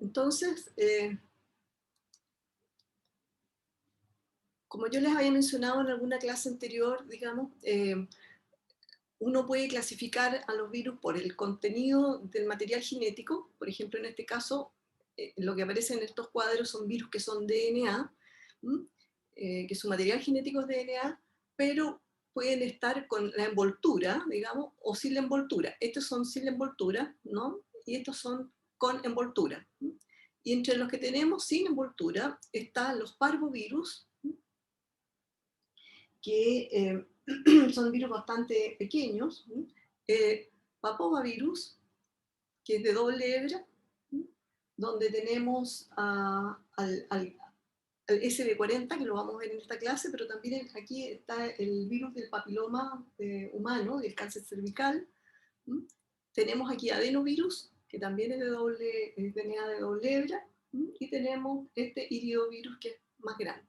Entonces, como yo les había mencionado en alguna clase anterior, digamos, uno puede clasificar a los virus por el contenido del material genético. Por ejemplo, en este caso, lo que aparece en estos cuadros son virus que son DNA, que su material genético es DNA, pero pueden estar con la envoltura, digamos, o sin la envoltura. Estos son sin la envoltura, ¿no? Y estos son con envoltura. Y entre los que tenemos sin envoltura están los parvovirus, que son virus bastante pequeños, papovavirus, que es de doble hebra, donde tenemos al SB40, que lo vamos a ver en esta clase, pero también aquí está el virus del papiloma humano, del cáncer cervical. Tenemos aquí adenovirus, que también es de DNA de doble hebra, y tenemos este iridovirus, que es más grande.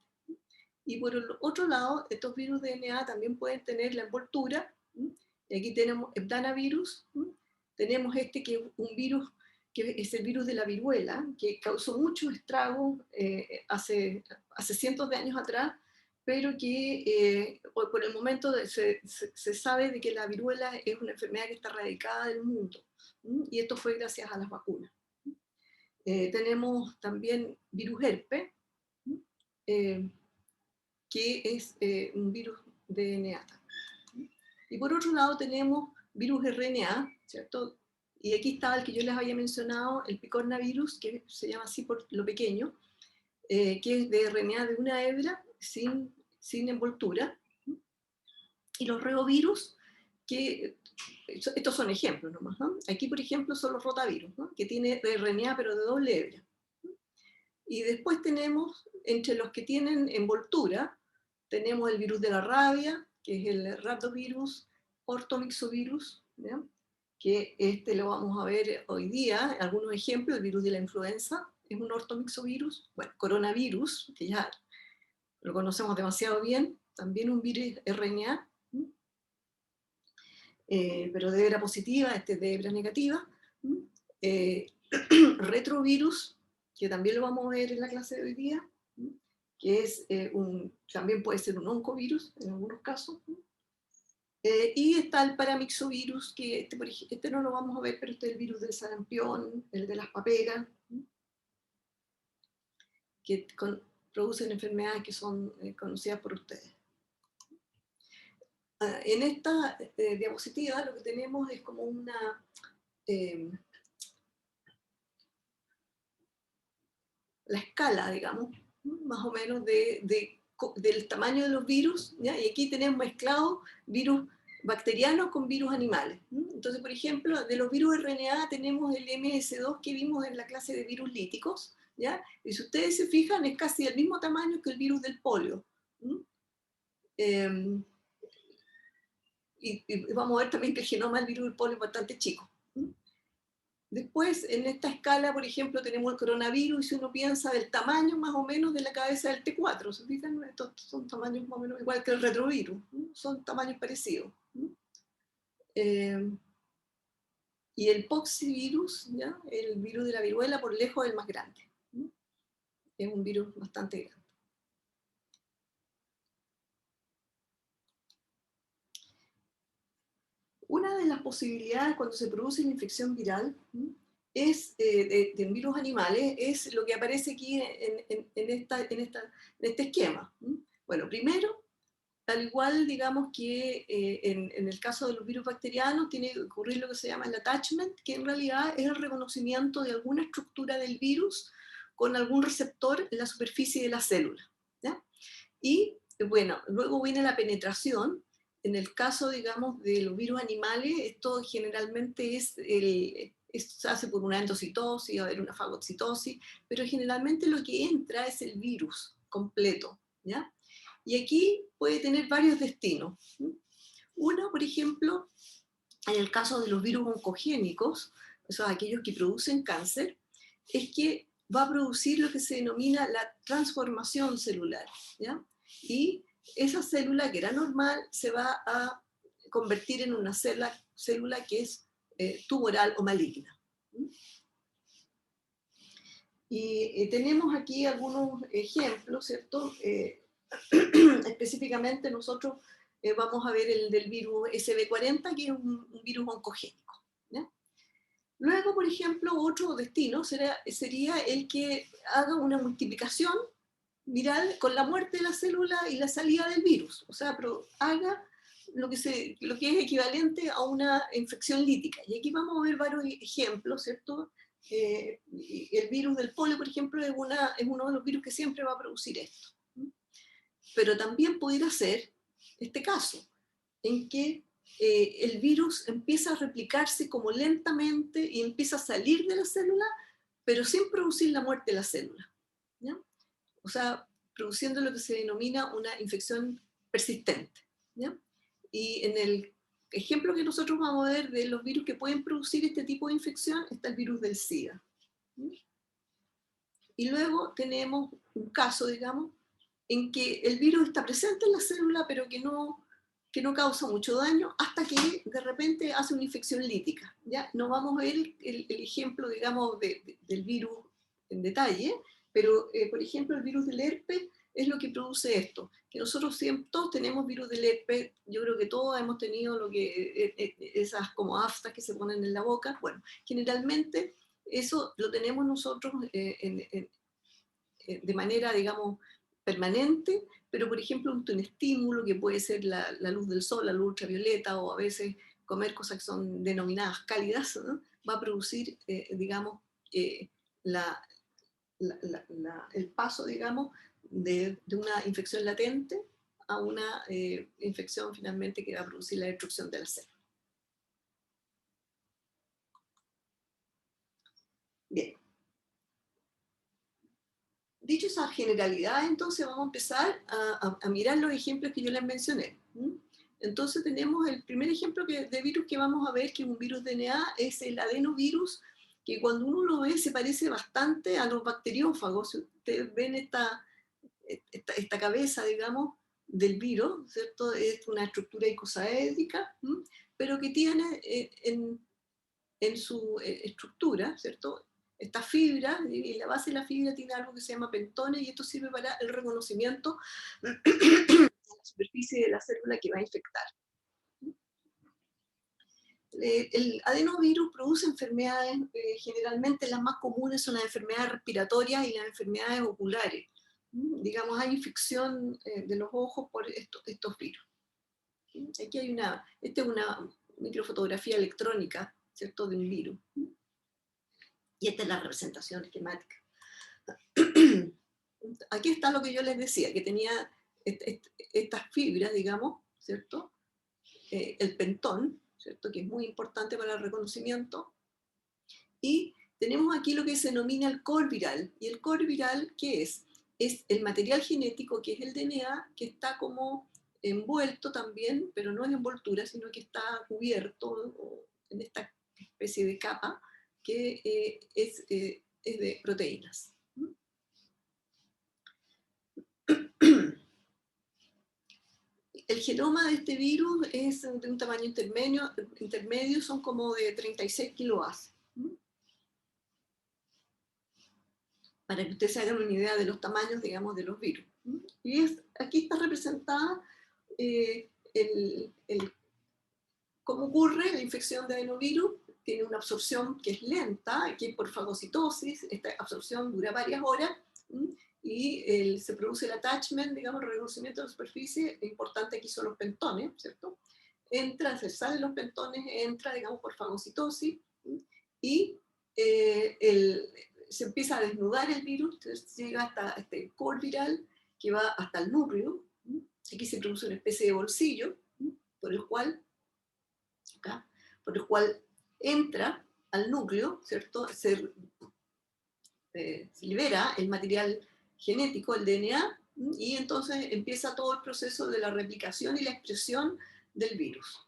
Y por el otro lado, estos virus de DNA también pueden tener la envoltura. Y aquí tenemos Epdanavirus. Tenemos este que es un virus que es el virus de la viruela, que causó muchos estragos hace cientos de años atrás, pero que por el momento se sabe de que la viruela es una enfermedad que está erradicada del mundo. Y esto fue gracias a las vacunas. Tenemos también virus herpes, que es un virus de DNA. Y por otro lado tenemos virus RNA, ¿cierto? Y aquí estaba el que yo les había mencionado, el picornavirus, que se llama así por lo pequeño, que es de RNA de una hebra sin envoltura. Y los reovirus, que estos son ejemplos nomás, ¿no? Aquí, por ejemplo, son los rotavirus, ¿no? Que tiene RNA pero de doble hebra. Y después tenemos, entre los que tienen envoltura, tenemos el virus de la rabia, que es el rhabdovirus, ortomixovirus, ¿ya? Que este lo vamos a ver hoy día, algunos ejemplos. El virus de la influenza es un ortomixovirus. Bueno, coronavirus, que ya lo conocemos demasiado bien, también un virus RNA, pero de hebra positiva, este es de hebra negativa. Retrovirus, que también lo vamos a ver en la clase de hoy día, que es también puede ser un oncovirus en algunos casos. Y está el paramixovirus, que este no lo vamos a ver, pero este es el virus del sarampión, el de las paperas, que producen enfermedades que son conocidas por ustedes. En esta diapositiva lo que tenemos es como una... la escala, digamos, más o menos del tamaño de los virus, ¿ya? Y aquí tenemos mezclados virus bacterianos con virus animales. Entonces, por ejemplo, de los virus RNA tenemos el MS2 que vimos en la clase de virus líticos, ¿ya? Y si ustedes se fijan, es casi del mismo tamaño que el virus del polio. Y vamos a ver también que el genoma del virus del polio es bastante chico. Después, en esta escala, por ejemplo, tenemos el coronavirus, y si uno piensa del tamaño más o menos de la cabeza del T4, ¿se fijan? Estos son tamaños más o menos igual que el retrovirus, son tamaños parecidos. Y el poxivirus, ¿ya? El virus de la viruela, por lejos es el más grande. Es un virus bastante grande. Una de las posibilidades cuando se produce una infección viral es de virus animales, es lo que aparece aquí en este esquema. Bueno, primero, al igual, digamos que en el caso de los virus bacterianos, tiene que ocurrir lo que se llama el attachment, que en realidad es el reconocimiento de alguna estructura del virus con algún receptor en la superficie de la célula, ¿ya? Y bueno, luego viene la penetración. En el caso, digamos, de los virus animales, esto generalmente se hace por una endocitosis, o una fagocitosis, pero generalmente lo que entra es el virus completo, ¿ya? Y aquí puede tener varios destinos. Uno, por ejemplo, en el caso de los virus oncogénicos, o sea, aquellos que producen cáncer, es que va a producir lo que se denomina la transformación celular, ¿ya? Y esa célula que era normal se va a convertir en una célula que es tumoral o maligna. Y tenemos aquí algunos ejemplos, ¿cierto? Específicamente nosotros vamos a ver el del virus SB40, que es un virus oncogénico, ¿ya? Luego, por ejemplo, otro destino sería el que haga una multiplicación viral con la muerte de la célula y la salida del virus. O sea, haga lo que es equivalente a una infección lítica. Y aquí vamos a ver varios ejemplos, ¿cierto? El virus del polio, por ejemplo, es uno de los virus que siempre va a producir esto. Pero también pudiera ser este caso, en que el virus empieza a replicarse como lentamente y empieza a salir de la célula, pero sin producir la muerte de la célula, ¿ya? O sea, produciendo lo que se denomina una infección persistente, ¿ya? Y en el ejemplo que nosotros vamos a ver de los virus que pueden producir este tipo de infección está el virus del SIDA. Y luego tenemos un caso, digamos, en que el virus está presente en la célula, pero que no causa mucho daño hasta que de repente hace una infección lítica, ¿ya? No vamos a ver el ejemplo, digamos, del virus en detalle, pero, por ejemplo, el virus del herpes es lo que produce esto, que nosotros todos tenemos virus del herpes, yo creo que todos hemos tenido esas como aftas que se ponen en la boca. Bueno, generalmente eso lo tenemos nosotros de manera, digamos, permanente, pero por ejemplo un estímulo que puede ser la luz del sol, la luz ultravioleta, o a veces comer cosas que son denominadas cálidas, ¿no? Va a producir, digamos, la, el paso, digamos, de una infección latente a una infección finalmente que va a producir la destrucción de la célula. Bien. Dicho esa generalidad, entonces vamos a empezar a mirar los ejemplos que yo les mencioné. Entonces tenemos el primer ejemplo de virus que vamos a ver, que es un virus DNA, es el adenovirus, que cuando uno lo ve se parece bastante a los bacteriófagos. Ustedes ven esta cabeza, digamos, del virus, ¿cierto? Es una estructura icosaédrica, pero que tiene en su estructura, ¿cierto? Esta fibra, y la base de la fibra tiene algo que se llama pentones, y esto sirve para el reconocimiento de la superficie de la célula que va a infectar. El adenovirus produce enfermedades, generalmente las más comunes son las enfermedades respiratorias y las enfermedades oculares. Digamos, hay infección de los ojos por estos virus. Aquí hay esta es una microfotografía electrónica, ¿cierto?, de un virus. Y esta es la representación esquemática. Aquí está lo que yo les decía, que tenía estas fibras, digamos, ¿cierto? El pentón, ¿cierto?, que es muy importante para el reconocimiento. Y tenemos aquí lo que se denomina el core viral. ¿Y el core viral qué es? Es el material genético, que es el DNA, que está como envuelto también, pero no en envoltura, sino que está cubierto en esta especie de capa que es de proteínas. El genoma de este virus es de un tamaño intermedio, son como de 36 kilobases. Para que ustedes se hagan una idea de los tamaños, digamos, de los virus. Y aquí está representada cómo ocurre la infección de adenovirus. Tiene una absorción que es lenta, que por fagocitosis, esta absorción dura varias horas, y se produce el attachment, digamos, el reconocimiento de la superficie. Lo importante aquí son los pentones, ¿cierto? Se salen los pentones, entra, digamos, por fagocitosis, y se empieza a desnudar el virus, llega hasta este core viral, que va hasta el núcleo. Aquí se produce una especie de bolsillo, por el cual entra al núcleo, ¿cierto? Se libera el material genético, el DNA, y entonces empieza todo el proceso de la replicación y la expresión del virus.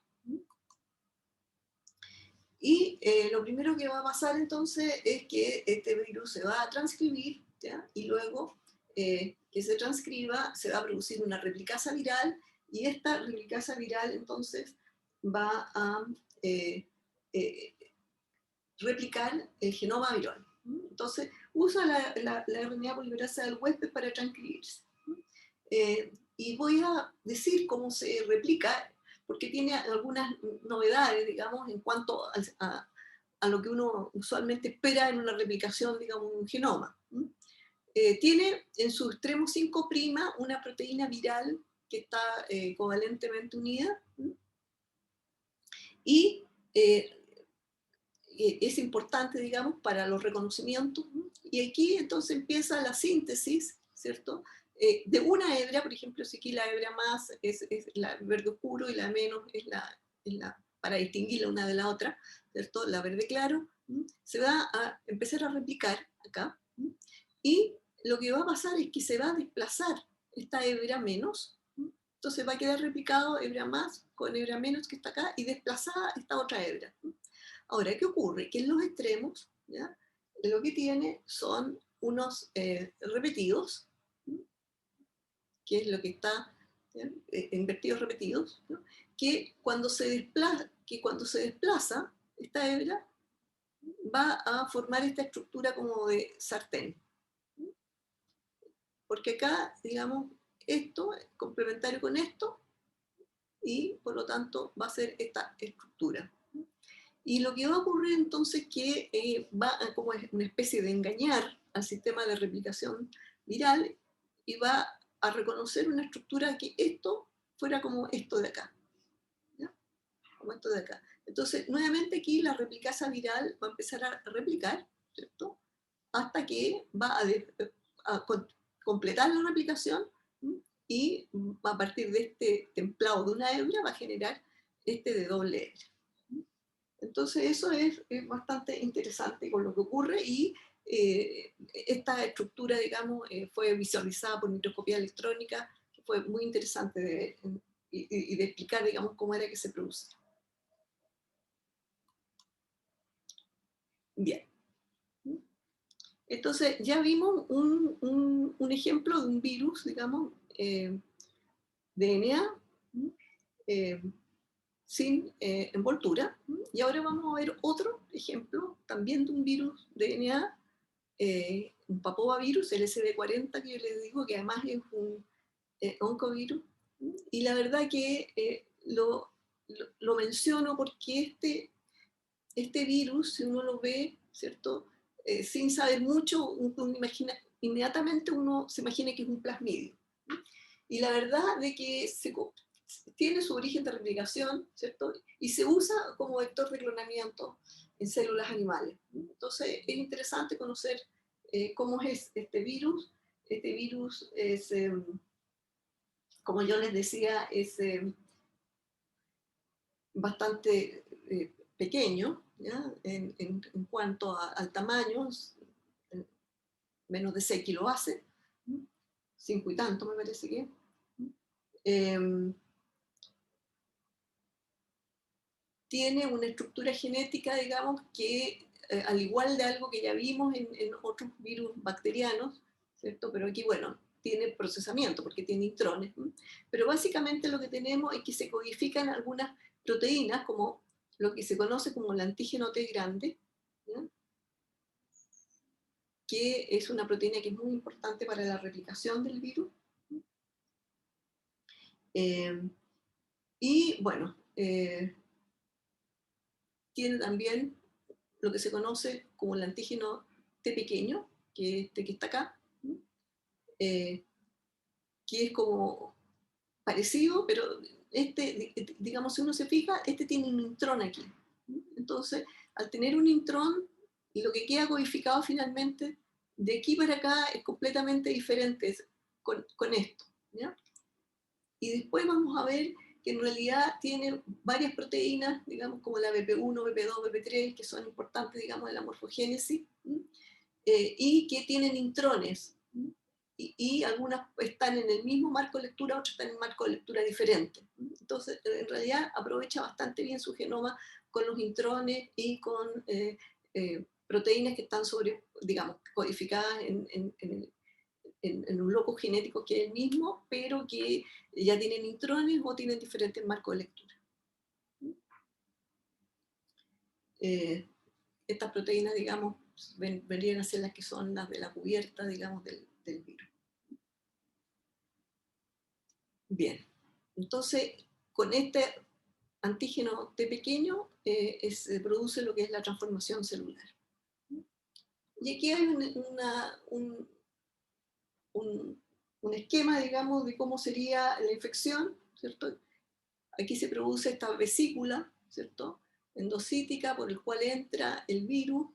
Y lo primero que va a pasar entonces es que este virus se va a transcribir, ¿ya? Y luego que se transcriba se va a producir una replicasa viral, y esta replicasa viral entonces va a replicar el genoma viral. Entonces, usa la RNA polimerasa del huésped para transcribirse. Y voy a decir cómo se replica, porque tiene algunas novedades, digamos, en cuanto a lo que uno usualmente espera en una replicación, digamos, de un genoma. Tiene en su extremo 5' una proteína viral que está covalentemente unida, y es importante, digamos, para los reconocimientos. Y aquí entonces empieza la síntesis, ¿cierto? De una hebra, por ejemplo, si aquí la hebra más es la verde oscuro y la menos es la para distinguirla una de la otra, ¿cierto? La verde claro, se va a empezar a replicar acá, y lo que va a pasar es que se va a desplazar esta hebra menos, entonces va a quedar replicado hebra más con hebra menos que está acá y desplazada esta otra hebra. Ahora, ¿qué ocurre? Que en los extremos, ¿ya? Lo que tiene son unos repetidos, que es lo que está, invertidos repetidos, ¿no? Que cuando se desplaza esta hebra, va a formar esta estructura como de sartén. Porque acá, digamos, esto es complementario con esto, y por lo tanto va a ser esta estructura. Y lo que va a ocurrir entonces que va a, como una especie de engañar al sistema de replicación viral, y va a reconocer una estructura que esto fuera como esto de acá, ¿ya? Como esto de acá. Entonces, nuevamente aquí la replicasa viral va a empezar a replicar, ¿cierto? Hasta que va a completar la replicación, y a partir de este templado de una hebra va a generar este de doble hebra. Entonces eso es bastante interesante con lo que ocurre, y esta estructura, digamos, fue visualizada por microscopía electrónica, que fue muy interesante de ver y de explicar, digamos, cómo era que se produce. Bien. Entonces ya vimos un ejemplo de un virus, digamos, DNA, eh, sin envoltura, y ahora vamos a ver otro ejemplo también de un virus DNA, un papovavirus, el SB40, que yo les digo que además es un oncovirus. Y la verdad que lo menciono porque este virus, si uno lo ve, ¿cierto? Sin saber mucho, inmediatamente uno se imagina que es un plasmidio. Y la verdad de que tiene su origen de replicación, ¿cierto? Y se usa como vector de clonamiento en células animales. Entonces es interesante conocer cómo es este virus. Este virus es, como yo les decía, es bastante pequeño, ¿ya? En cuanto al tamaño, menos de 6 kilobases, 5 y tanto me parece que. Eh, Tiene una estructura genética, digamos, que al igual de algo que ya vimos en otros virus bacterianos, ¿cierto? Pero aquí, bueno, tiene procesamiento porque tiene intrones. Pero básicamente lo que tenemos es que se codifican algunas proteínas, como lo que se conoce como el antígeno T grande, ¿ya? Que es una proteína que es muy importante para la replicación del virus. Eh, y bueno, tiene también lo que se conoce como el antígeno T pequeño, que es este que está acá, eh, que es como parecido, pero digamos, si uno se fija, este tiene un intrón aquí. Entonces, al tener un intrón, lo que queda codificado finalmente de aquí para acá es completamente diferente con esto, ¿ya? Y después vamos a ver que en realidad tiene varias proteínas, digamos, como la BP1, BP2, BP3, que son importantes, digamos, en la morfogénesis, y que tienen intrones. Y algunas están en el mismo marco de lectura, otras están en marco de lectura diferente. Entonces, en realidad, aprovecha bastante bien su genoma con los intrones y con proteínas que están digamos, codificadas en un locus genético que es el mismo, pero que ya tienen intrones o tienen diferentes marcos de lectura. Estas proteínas, digamos, vendrían a ser las que son las de la cubierta, digamos, del virus. Bien, entonces con este antígeno T pequeño se produce lo que es la transformación celular. Y aquí hay un esquema, digamos, de cómo sería la infección, ¿cierto? Aquí se produce esta vesícula, ¿cierto? Endocítica por el cual entra el virus,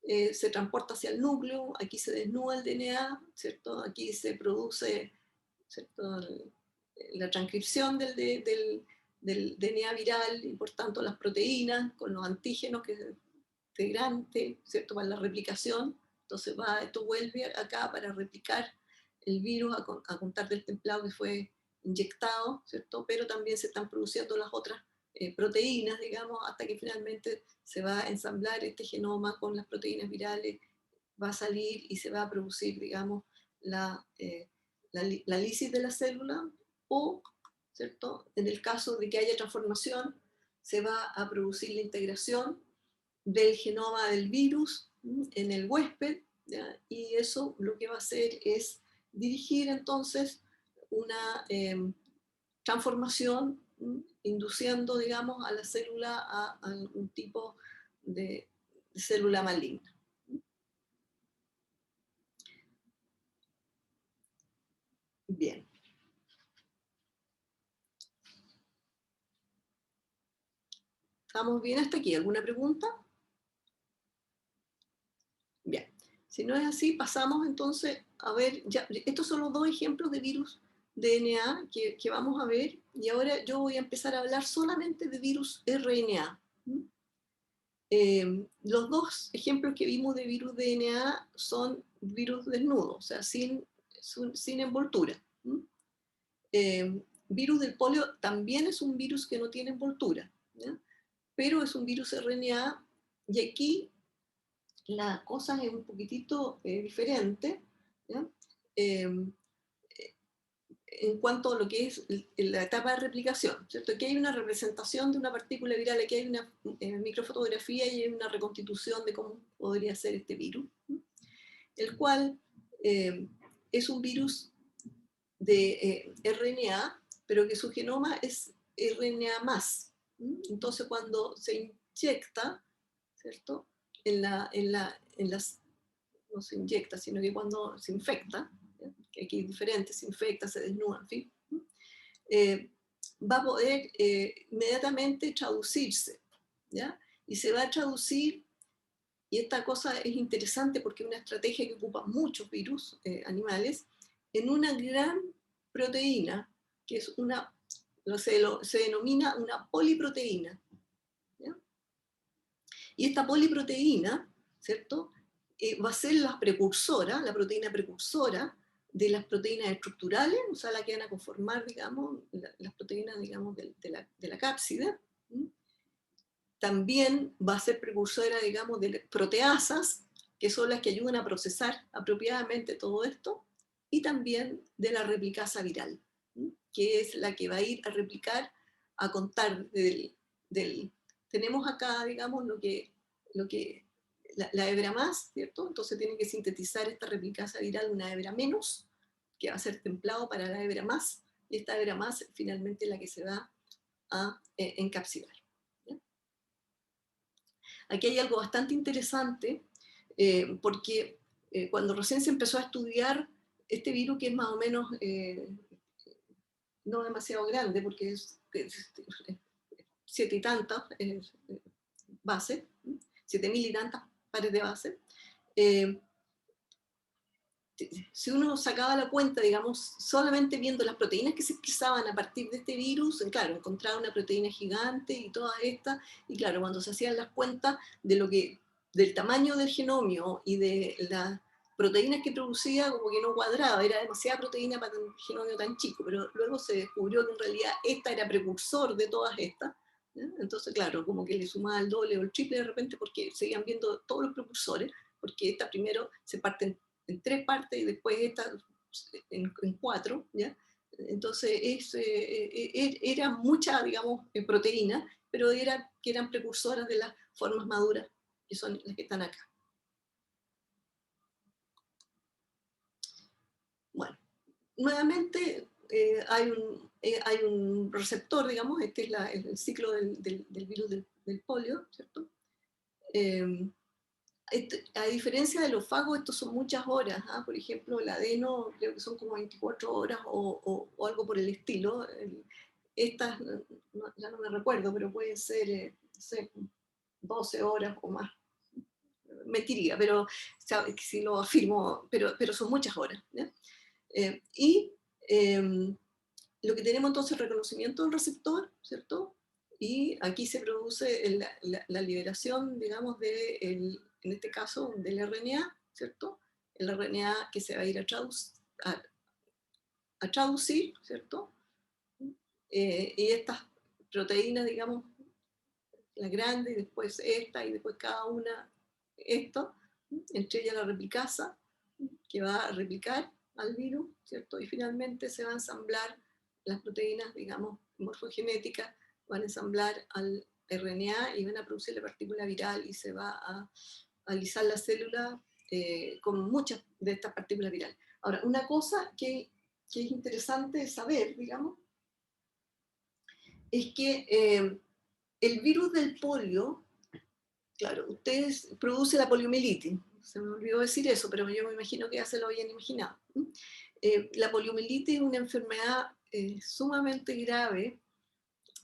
se transporta hacia el núcleo, aquí se desnuda el DNA, ¿cierto? Aquí se produce, ¿cierto?, la transcripción del DNA viral y por tanto las proteínas con los antígenos que es integrante, ¿cierto?, para la replicación. Entonces esto vuelve acá para replicar el virus a contar del templado que fue inyectado, ¿cierto? Pero también se están produciendo las otras proteínas, digamos, hasta que finalmente se va a ensamblar este genoma con las proteínas virales, va a salir y se va a producir, digamos, la lisis de la célula o, ¿cierto?, en el caso de que haya transformación, se va a producir la integración del genoma del virus en el huésped, ¿ya? Y eso lo que va a hacer es dirigir entonces una transformación, induciendo, digamos, a la célula a algún tipo de célula maligna. Bien. ¿Estamos bien hasta aquí? ¿Alguna pregunta? Bien. Si no es así, pasamos entonces a ver, ya, estos son los dos ejemplos de virus DNA que vamos a ver, y ahora yo voy a empezar a hablar solamente de virus RNA. Los dos ejemplos que vimos de virus DNA son virus desnudos, o sea, sin envoltura. Virus del polio también es un virus que no tiene envoltura, ¿ya? Pero es un virus RNA, y aquí la cosa es un poquitito diferente, ¿ya? En cuanto a lo que es la etapa de replicación, ¿cierto? Aquí hay una representación de una partícula viral, aquí hay una microfotografía y hay una reconstitución de cómo podría ser este virus, el cual es un virus de RNA, pero que su genoma es RNA más. Entonces, cuando se inyecta, ¿cierto?, no se inyecta, sino que cuando se infecta, ¿ya?, que aquí es diferente, se infecta, se desnuda, en fin, va a poder inmediatamente traducirse, ¿ya? Y se va a traducir, y esta cosa es interesante porque es una estrategia que ocupa muchos virus animales, en una gran proteína, que es se denomina una poliproteína, ¿ya? Y esta poliproteína, ¿cierto?, va a ser la proteína precursora de las proteínas estructurales, o sea, la que van a conformar, digamos, las proteínas, digamos, de la cápside. También va a ser precursora, digamos, de proteasas, que son las que ayudan a procesar apropiadamente todo esto, y también de la replicasa viral, que es la que va a ir a replicar, a contar tenemos acá, digamos, la hebra más, ¿cierto? Entonces tiene que sintetizar esta replicasa viral una hebra menos, que va a ser templado para la hebra más, y esta hebra más finalmente es la que se va a encapsular. Aquí hay algo bastante interesante, porque cuando recién se empezó a estudiar este virus, que es más o menos no demasiado grande, porque es 7 y tantas bases, 7.000 y tantas pares de base, si uno sacaba la cuenta, digamos, solamente viendo las proteínas que se expresaban a partir de este virus, claro, encontraba una proteína gigante y todas estas, y claro, cuando se hacían las cuentas del tamaño del genomio y de las proteínas que producía, como que no cuadraba, era demasiada proteína para un genomio tan chico, pero luego se descubrió que en realidad esta era precursor de todas estas, ¿ya? Entonces, claro, como que le sumaba el doble o el triple de repente, porque seguían viendo todos los precursores, porque esta primero se parte en 3 partes y después esta en 4, ¿ya? Entonces era mucha, digamos, proteína, pero que eran precursoras de las formas maduras, que son las que están acá. nuevamente hay un receptor, digamos, este es el ciclo del virus del polio, ¿cierto? Eh, a diferencia de los fagos, estos son muchas horas. ¿Ah? Por ejemplo, el adeno creo que son como 24 horas o algo por el estilo. Estas, ya no me recuerdo, pero pueden ser, no sé, 12 horas o más. Mentiría, pero si lo afirmo, pero son muchas horas. ¿Ya? Y lo que tenemos entonces es reconocimiento del receptor, ¿cierto? Y aquí se produce la liberación, digamos, en este caso, del RNA, ¿cierto? El RNA que se va a ir a traducir, ¿cierto? Y estas proteínas, digamos, la grande, y después esta, y después cada una esto, entre ellas la replicasa, que va a replicar al virus, ¿cierto? Y finalmente se va a ensamblar las proteínas, digamos, morfogenéticas, van a ensamblar al RNA y van a producir la partícula viral y se va a alisar la célula con muchas de estas partículas virales. Ahora, una cosa que es interesante saber, digamos, es que el virus del polio, claro, ustedes produce la poliomielitis, se me olvidó decir eso, pero yo me imagino que ya se lo habían imaginado. La poliomielitis es una enfermedad sumamente grave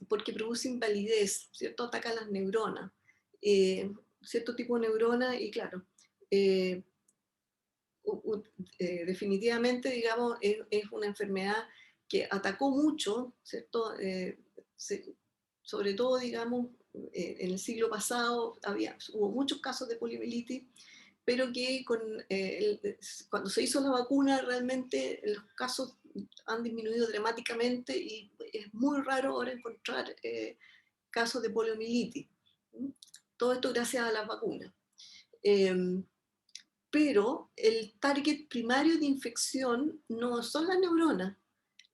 porque produce invalidez, ¿cierto? Ataca las neuronas, eh, cierto tipo de neuronas y claro, eh, definitivamente, digamos, es una enfermedad que atacó mucho, ¿cierto? Se, sobre todo, digamos, en el siglo pasado hubo muchos casos de poliomielitis, pero que cuando se hizo la vacuna realmente los casos han disminuido dramáticamente y es muy raro ahora encontrar casos de poliomielitis. Todo esto gracias a las vacunas. Eh, pero el target primario de infección no son las neuronas.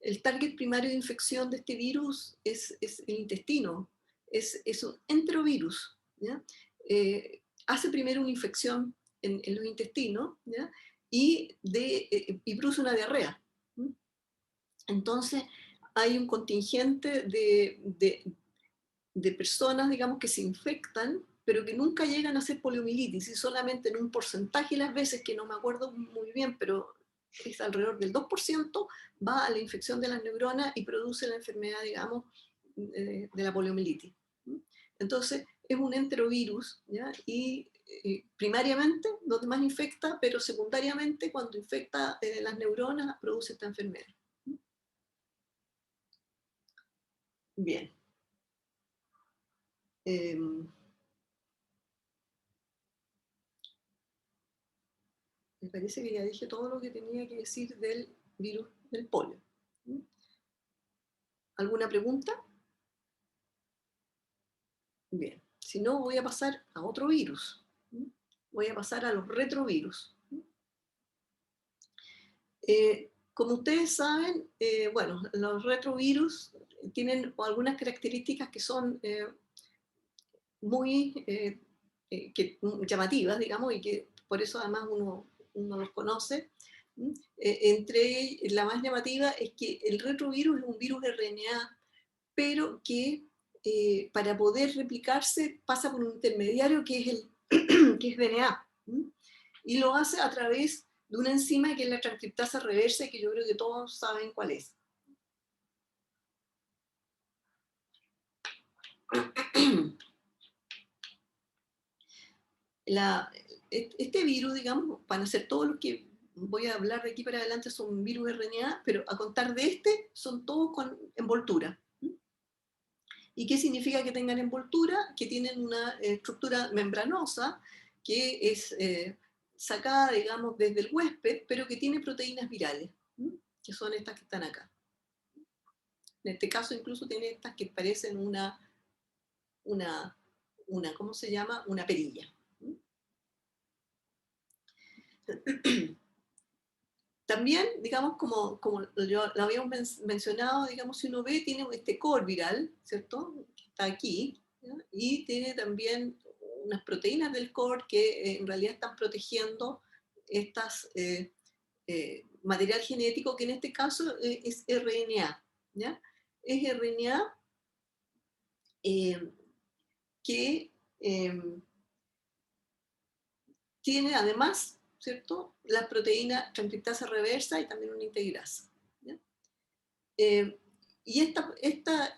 El target primario de infección de este virus es el intestino, es un enterovirus. ¿Ya? Hace primero una infección en los intestinos, ¿ya? Y produce una diarrea. Entonces hay un contingente de personas, digamos, que se infectan, pero que nunca llegan a ser poliomielitis, y solamente en un porcentaje de las veces, que no me acuerdo muy bien, pero es alrededor del 2%, va a la infección de las neuronas y produce la enfermedad, digamos, de la poliomielitis. Entonces, es un enterovirus, ¿ya? Y primariamente donde más infecta, pero secundariamente cuando infecta las neuronas produce esta enfermedad. Bien. Eh, Me parece que ya dije todo lo que tenía que decir del virus del polio. ¿Alguna pregunta? Bien, si no voy a pasar a otro virus. Voy a pasar a los retrovirus. Como ustedes saben, bueno, los retrovirus tienen algunas características que son muy llamativas, digamos, y que por eso además uno los conoce. Entre la más llamativa es que el retrovirus es un virus RNA, pero que para poder replicarse pasa por un intermediario que es, que es DNA. Y lo hace a través de una enzima que es la transcriptasa reversa, que yo creo que todos saben cuál es. La, este virus, digamos, van a ser todos los que voy a hablar de aquí para adelante son virus RNA, pero a contar de este son todos con envoltura. ¿Y qué significa que tengan envoltura? Que tienen una estructura membranosa que es sacada, digamos, desde el huésped, pero que tiene proteínas virales, que son estas que están acá. En este caso incluso tiene estas que parecen una ¿cómo se llama? Una perilla. También, digamos, como lo habíamos mencionado, digamos, si uno ve, tiene este core viral, ¿cierto? Que está aquí, ¿ya? Y tiene también unas proteínas del core que en realidad están protegiendo estas material genético, que en este caso es RNA, ¿ya? Es RNA que tiene además, ¿cierto?, la proteína transcriptasa reversa y también una integrasa, ¿ya? Y esta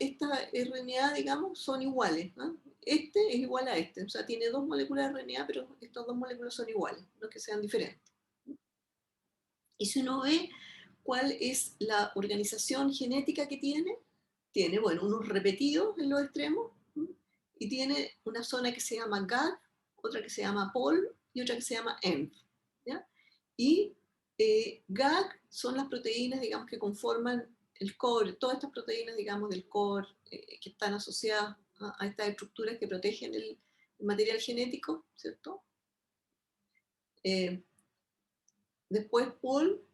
RNA, digamos, son iguales, ¿no? Este es igual a este, o sea, tiene 2 moléculas de RNA, pero estas 2 moléculas son iguales, no que sean diferentes. Y si uno ve cuál es la organización genética que tiene, bueno, unos repetidos en los extremos, ¿sí? Y tiene una zona que se llama GAG, otra que se llama POL y otra que se llama EMP, ¿ya? Y GAG son las proteínas, digamos, que conforman el core, todas estas proteínas, digamos, del core, que están asociadas a estas estructuras que protegen el material genético, ¿cierto? Después POL,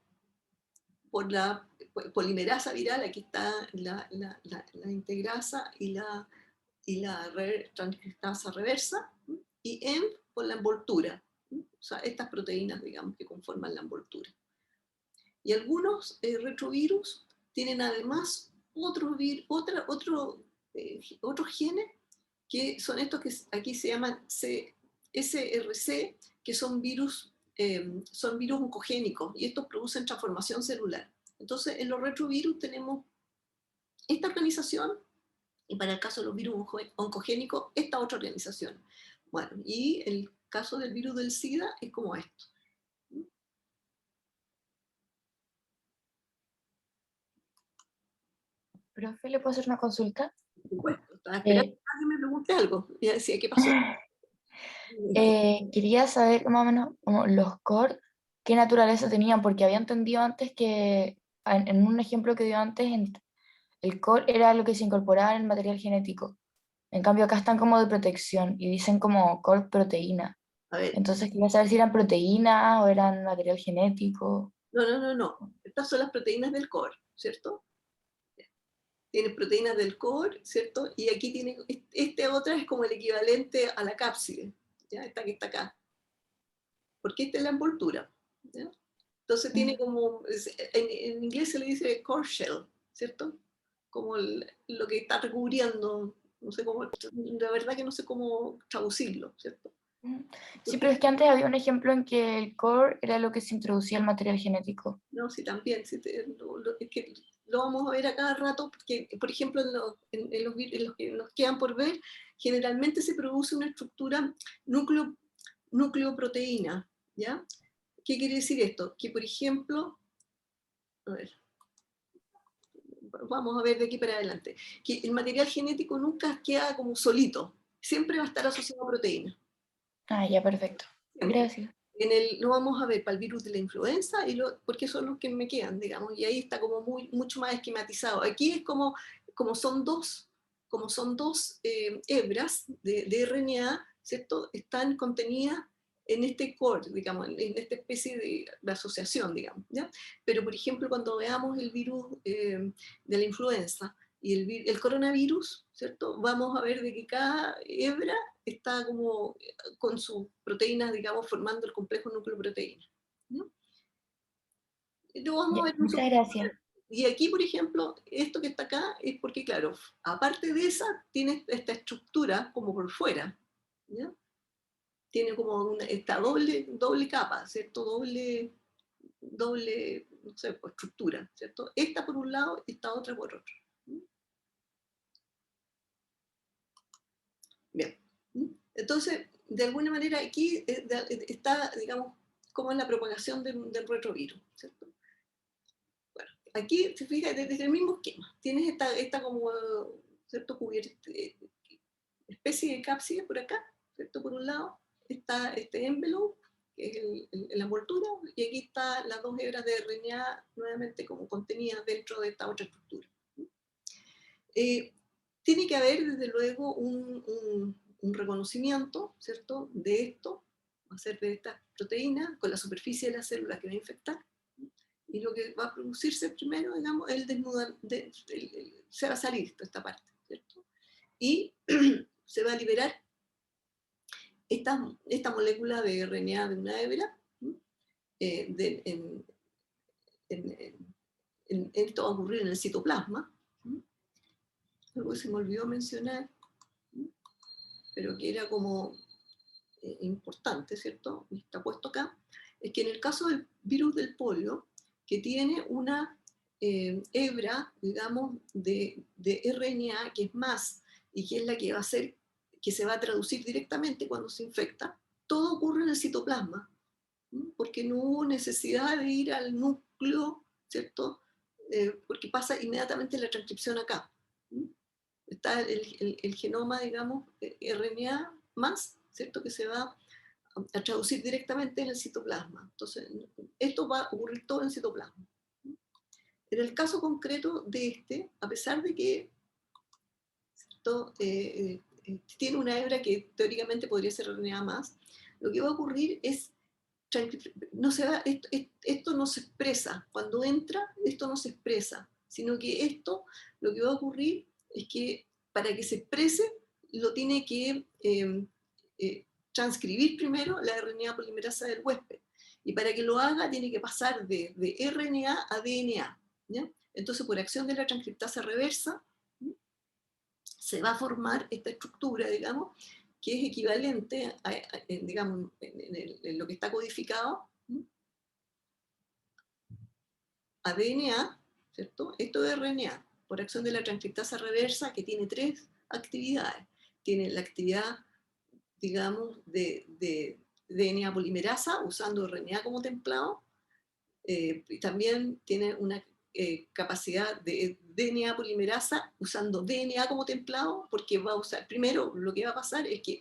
por la polimerasa viral, aquí está la integrasa y la transcriptasa reversa, y EMP por la envoltura, o sea, estas proteínas, digamos, que conforman la envoltura. Y algunos retrovirus tienen además otros genes, que son estos que aquí se llaman SRC, que son virus oncogénicos, y estos producen transformación celular. Entonces, en los retrovirus tenemos esta organización, y para el caso de los virus oncogénicos, esta otra organización. Bueno, y el caso del virus del SIDA es como esto. Profe, ¿le puedo hacer una consulta? Por supuesto, estaba esperando que me pregunte algo. Ya decía, ¿qué pasó? Quería saber más o menos como los core, qué naturaleza tenían, porque había entendido antes que, en un ejemplo que dio antes, el core era lo que se incorporaba en el material genético. En cambio acá están como de protección y dicen como core proteína. A ver, Entonces quería saber si eran proteínas o eran material genético. no. Estas son las proteínas del core, ¿cierto? Tiene proteínas del core, ¿cierto? Y aquí tiene, otra es como el equivalente a la cápside, ¿ya? Esta que está acá. Porque esta es la envoltura, ¿ya? Entonces tiene como, en inglés se le dice core shell, ¿cierto? Como lo que está recubriendo, no sé cómo, la verdad que no sé cómo traducirlo, ¿cierto? Sí, Porque, pero es que antes había un ejemplo en que el core era lo que se introducía al material genético. no, sí, también, sí, es que lo vamos a ver a cada rato, porque, por ejemplo, en los que nos quedan por ver, generalmente se produce una estructura núcleo-proteína, ¿ya? ¿Qué quiere decir esto? Que, por ejemplo, a ver, vamos a ver de aquí para adelante, que el material genético nunca queda como solito, siempre va a estar asociado a proteínas. Ah, ya, perfecto. Siempre. Gracias. Lo vamos a ver para el virus de la influenza, porque son los que me quedan, digamos, y ahí está como mucho más esquematizado. Aquí es como son dos hebras de RNA, ¿cierto? Están contenidas en este core, digamos, en esta especie de asociación, digamos, ¿ya? Pero, por ejemplo, cuando veamos el virus de la influenza y el coronavirus, ¿cierto? Vamos a ver de que cada hebra está como con sus proteínas, digamos, formando el complejo núcleo-proteína, ¿no? Lo vamos Ya, a ver muchas gracias. y aquí, por ejemplo, esto que está acá es porque, claro, aparte de esa, tiene esta estructura como por fuera, ¿ya? Tiene como esta doble capa, ¿cierto? Doble, no sé, pues, estructura, ¿cierto? Esta por un lado, esta otra por otro. Bien. Entonces, de alguna manera aquí está, digamos, cómo es la propagación del retrovirus, ¿cierto? Bueno, aquí se fija desde el mismo esquema. Tienes esta como, ¿cierto? Especie de cápside por acá, ¿cierto? Por un lado está este envelope, que es la envoltura, y aquí están las 2 hebras de RNA nuevamente como contenidas dentro de esta otra estructura. Eh, Tiene que haber, desde luego, un reconocimiento, ¿cierto?, de esto, va a ser de esta proteína, con la superficie de la célula que va a infectar, y lo que va a producirse primero, digamos, se va a salir toda esta parte, ¿cierto? Y se va a liberar esta molécula de RNA de una hebra, esto va a ocurrir en el citoplasma, algo que se me olvidó mencionar, pero que era como importante, ¿cierto? Y está puesto acá, es que en el caso del virus del polio, que tiene una hebra, digamos, de RNA que es más, y que es la que va a hacer, que se va a traducir directamente cuando se infecta, todo ocurre en el citoplasma, porque no hubo necesidad de ir al núcleo, ¿cierto? Porque pasa inmediatamente la transcripción acá. Está el genoma, digamos, RNA más, ¿cierto? Que se va a traducir directamente en el citoplasma. Entonces, esto va a ocurrir todo en el citoplasma. En el caso concreto de este, a pesar de que ¿cierto? Tiene una hebra que teóricamente podría ser RNA más, lo que va a ocurrir es no se va, esto no se expresa. Cuando entra, esto no se expresa, sino que esto, lo que va a ocurrir es que para que se exprese, lo tiene que transcribir primero la RNA polimerasa del huésped. Y para que lo haga, tiene que pasar de RNA a DNA. ¿Ya? Entonces, por acción de la transcriptasa reversa, se va a formar esta estructura, digamos, que es equivalente digamos, en lo que está codificado a DNA, ¿cierto? Esto es RNA, por acción de la transcriptasa reversa, que tiene tres actividades. Tiene la actividad, digamos, de DNA polimerasa, usando RNA como templado, y también tiene una capacidad de DNA polimerasa usando DNA como templado, porque va a usar, primero lo que va a pasar es que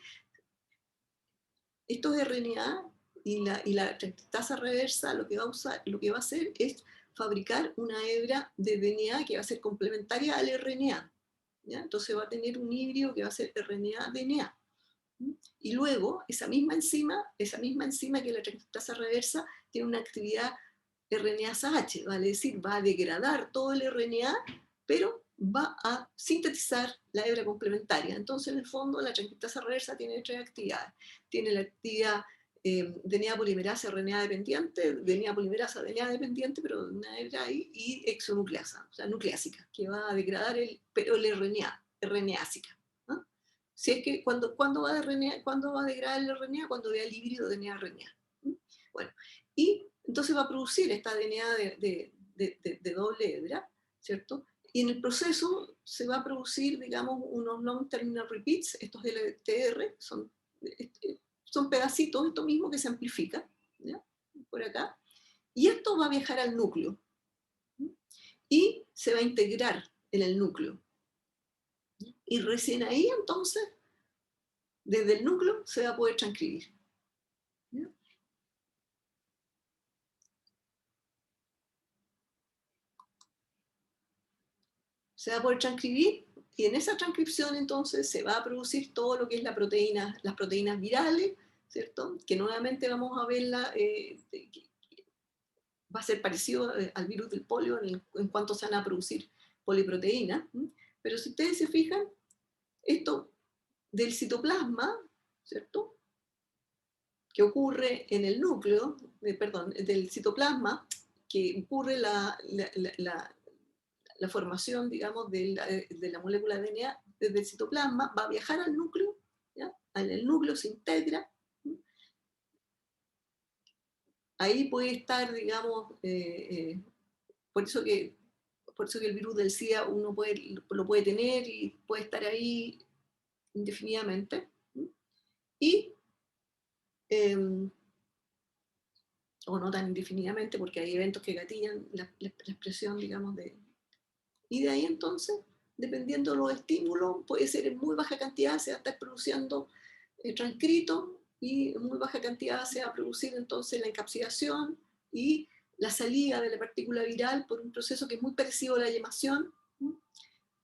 estos RNA y la transcriptasa reversa lo que va a usar, lo que va a hacer es fabricar una hebra de DNA que va a ser complementaria al RNA. ¿Ya? Entonces va a tener un híbrido que va a ser RNA-DNA. Y luego, esa misma enzima que la transcriptasa reversa, tiene una actividad RNase-H, vale decir, va a degradar todo el RNA, pero va a sintetizar la hebra complementaria. Entonces, en el fondo, la transcriptasa reversa tiene tres actividades. Tiene la actividad DNA polimerasa RNA dependiente, DNA polimerasa DNA dependiente, pero una hebra ahí, y exonucleasa, o sea, nucleásica, que va a degradar pero el RNA, RNásica. ¿No? Si es que, ¿cuándo va a degradar el RNA? Cuando vea el híbrido DNA-RNA. Bueno, y entonces va a producir esta DNA de doble hebra, ¿cierto? Y en el proceso se va a producir, digamos, unos long terminal repeats, estos LTR, son pedacitos, esto mismo que se amplifica, ¿ya? Por acá, y esto va a viajar al núcleo, y se va a integrar en el núcleo. Y recién ahí, entonces, desde el núcleo se va a poder transcribir. ¿Ya? Se va a poder transcribir, y en esa transcripción entonces se va a producir todo lo que es las proteínas virales, ¿cierto? Que nuevamente vamos a verla, va a ser parecido al virus del polio en cuanto se van a producir poliproteínas, pero si ustedes se fijan, esto del citoplasma, ¿cierto? Que ocurre en el núcleo, del citoplasma, que ocurre la formación, digamos, de la molécula de DNA desde el citoplasma, va a viajar al núcleo, ¿ya? En el núcleo se integra, ahí puede estar, digamos, por eso que el virus del SIDA uno lo puede tener y puede estar ahí indefinidamente. Y, o no tan indefinidamente, porque hay eventos que gatillan la expresión, digamos, y de ahí entonces, dependiendo de los estímulos, puede ser en muy baja cantidad, se va a estar produciendo transcrito, y en muy baja cantidad se va a producir entonces la encapsulación y la salida de la partícula viral por un proceso que es muy parecido a la yemación,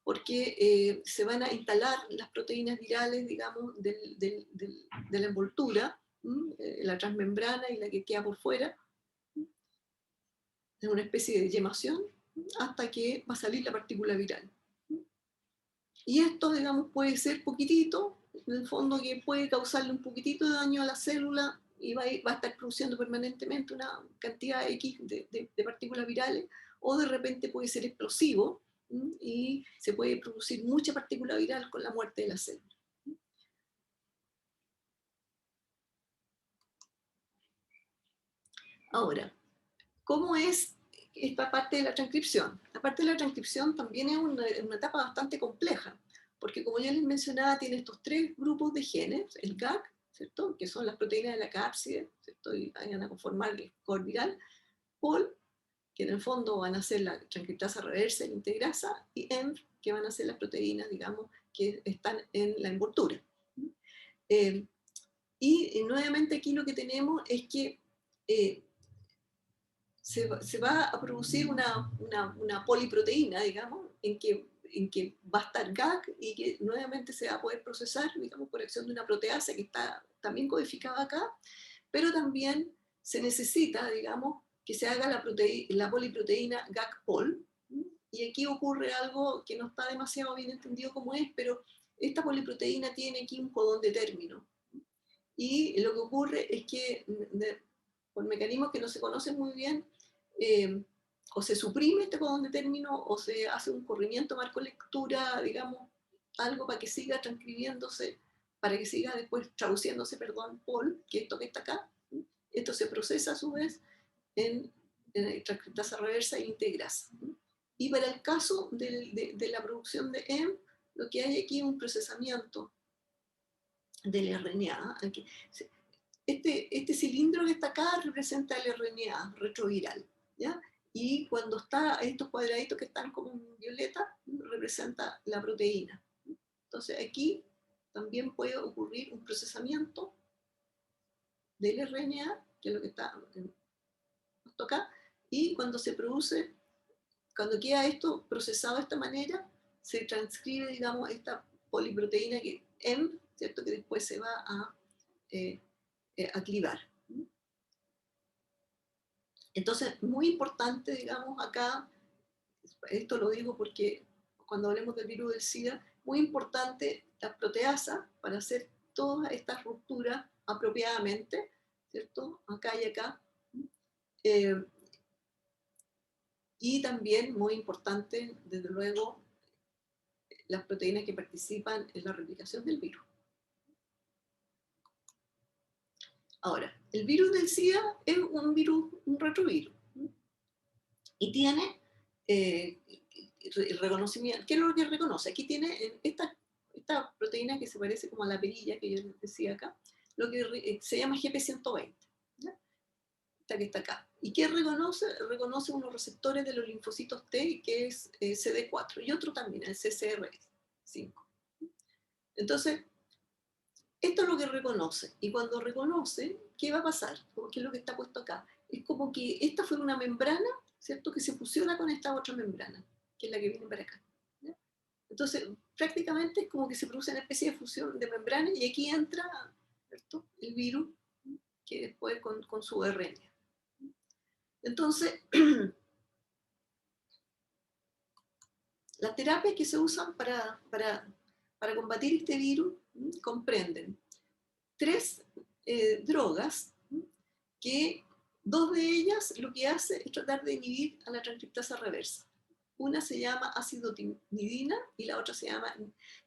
porque se van a instalar las proteínas virales, digamos, de la envoltura, la transmembrana y la que queda por fuera, es una especie de yemación, hasta que va a salir la partícula viral. Y esto, digamos, puede ser poquitito, en el fondo, que puede causarle un poquitito de daño a la célula, y va a estar produciendo permanentemente una cantidad X de partículas virales, o de repente puede ser explosivo y se puede producir mucha partícula viral con la muerte de la célula. Ahora, ¿cómo es esta parte de la transcripción? La parte de la transcripción también es una etapa bastante compleja, porque como ya les mencionaba, tiene estos tres grupos de genes, el GAC, ¿cierto?, que son las proteínas de la cápside, ¿cierto?, y van a conformar el core viral, POL, que en el fondo van a ser la transcriptasa reversa y la integrasa, y ENV, que van a ser las proteínas, digamos, que están en la envoltura. Y nuevamente aquí lo que tenemos es que se va a producir una poliproteína, digamos, en que va a estar GAC y que nuevamente se va a poder procesar, digamos, por acción de una proteasa que está también codificada acá, pero también se necesita, digamos, que se haga la poliproteína GAC-POL, y aquí ocurre algo que no está demasiado bien entendido cómo es, pero esta poliproteína tiene aquí un codón de término, y lo que ocurre es que por mecanismos que no se conocen muy bien, o se suprime este codón de término o se hace un corrimiento marco lectura, digamos, algo para que siga transcribiéndose, para que siga después traduciéndose, perdón, POL, que esto que está acá. Esto se procesa a su vez en transcriptasa reversa e integrasa. Y para el caso de la producción de EM, lo que hay aquí es un procesamiento del RNA. Este cilindro que está acá representa el RNA retroviral, ¿ya? Y cuando está estos cuadraditos que están como en violeta, representa la proteína. Entonces aquí también puede ocurrir un procesamiento del RNA, que es lo que está acá, y cuando se produce, cuando queda esto procesado de esta manera, se transcribe, digamos, esta poliproteína que EMP, ¿cierto?, que después se va a clivar. Entonces, muy importante, digamos, acá, esto lo digo porque cuando hablemos del virus del SIDA, muy importante las proteasas para hacer todas estas rupturas apropiadamente, ¿cierto?, acá y acá. Y también, muy importante, desde luego, las proteínas que participan en la replicación del virus. Ahora, el virus del SIDA es un virus, un retrovirus, y tiene reconocimiento. ¿Qué es lo que reconoce? Aquí tiene esta proteína que se parece como a la perilla que yo les decía acá, lo que se llama GP120, ¿ya? Esta que está acá. ¿Y qué reconoce? Reconoce unos receptores de los linfocitos T, que es CD4, y otro también, el CCR5. Entonces, esto es lo que reconoce. Y cuando reconoce, ¿qué va a pasar? ¿Qué es lo que está puesto acá? Es como que esta fuera una membrana, ¿cierto?, que se fusiona con esta otra membrana, que es la que viene para acá, ¿ya? Entonces, prácticamente es como que se produce una especie de fusión de membrana y aquí entra, ¿cierto?, el virus, que después con su RNA. Entonces, las terapias que se usan para combatir este virus comprenden 3 drogas, que 2 de ellas lo que hace es tratar de inhibir a la transcriptasa reversa. Una se llama acidotinidina y la otra se llama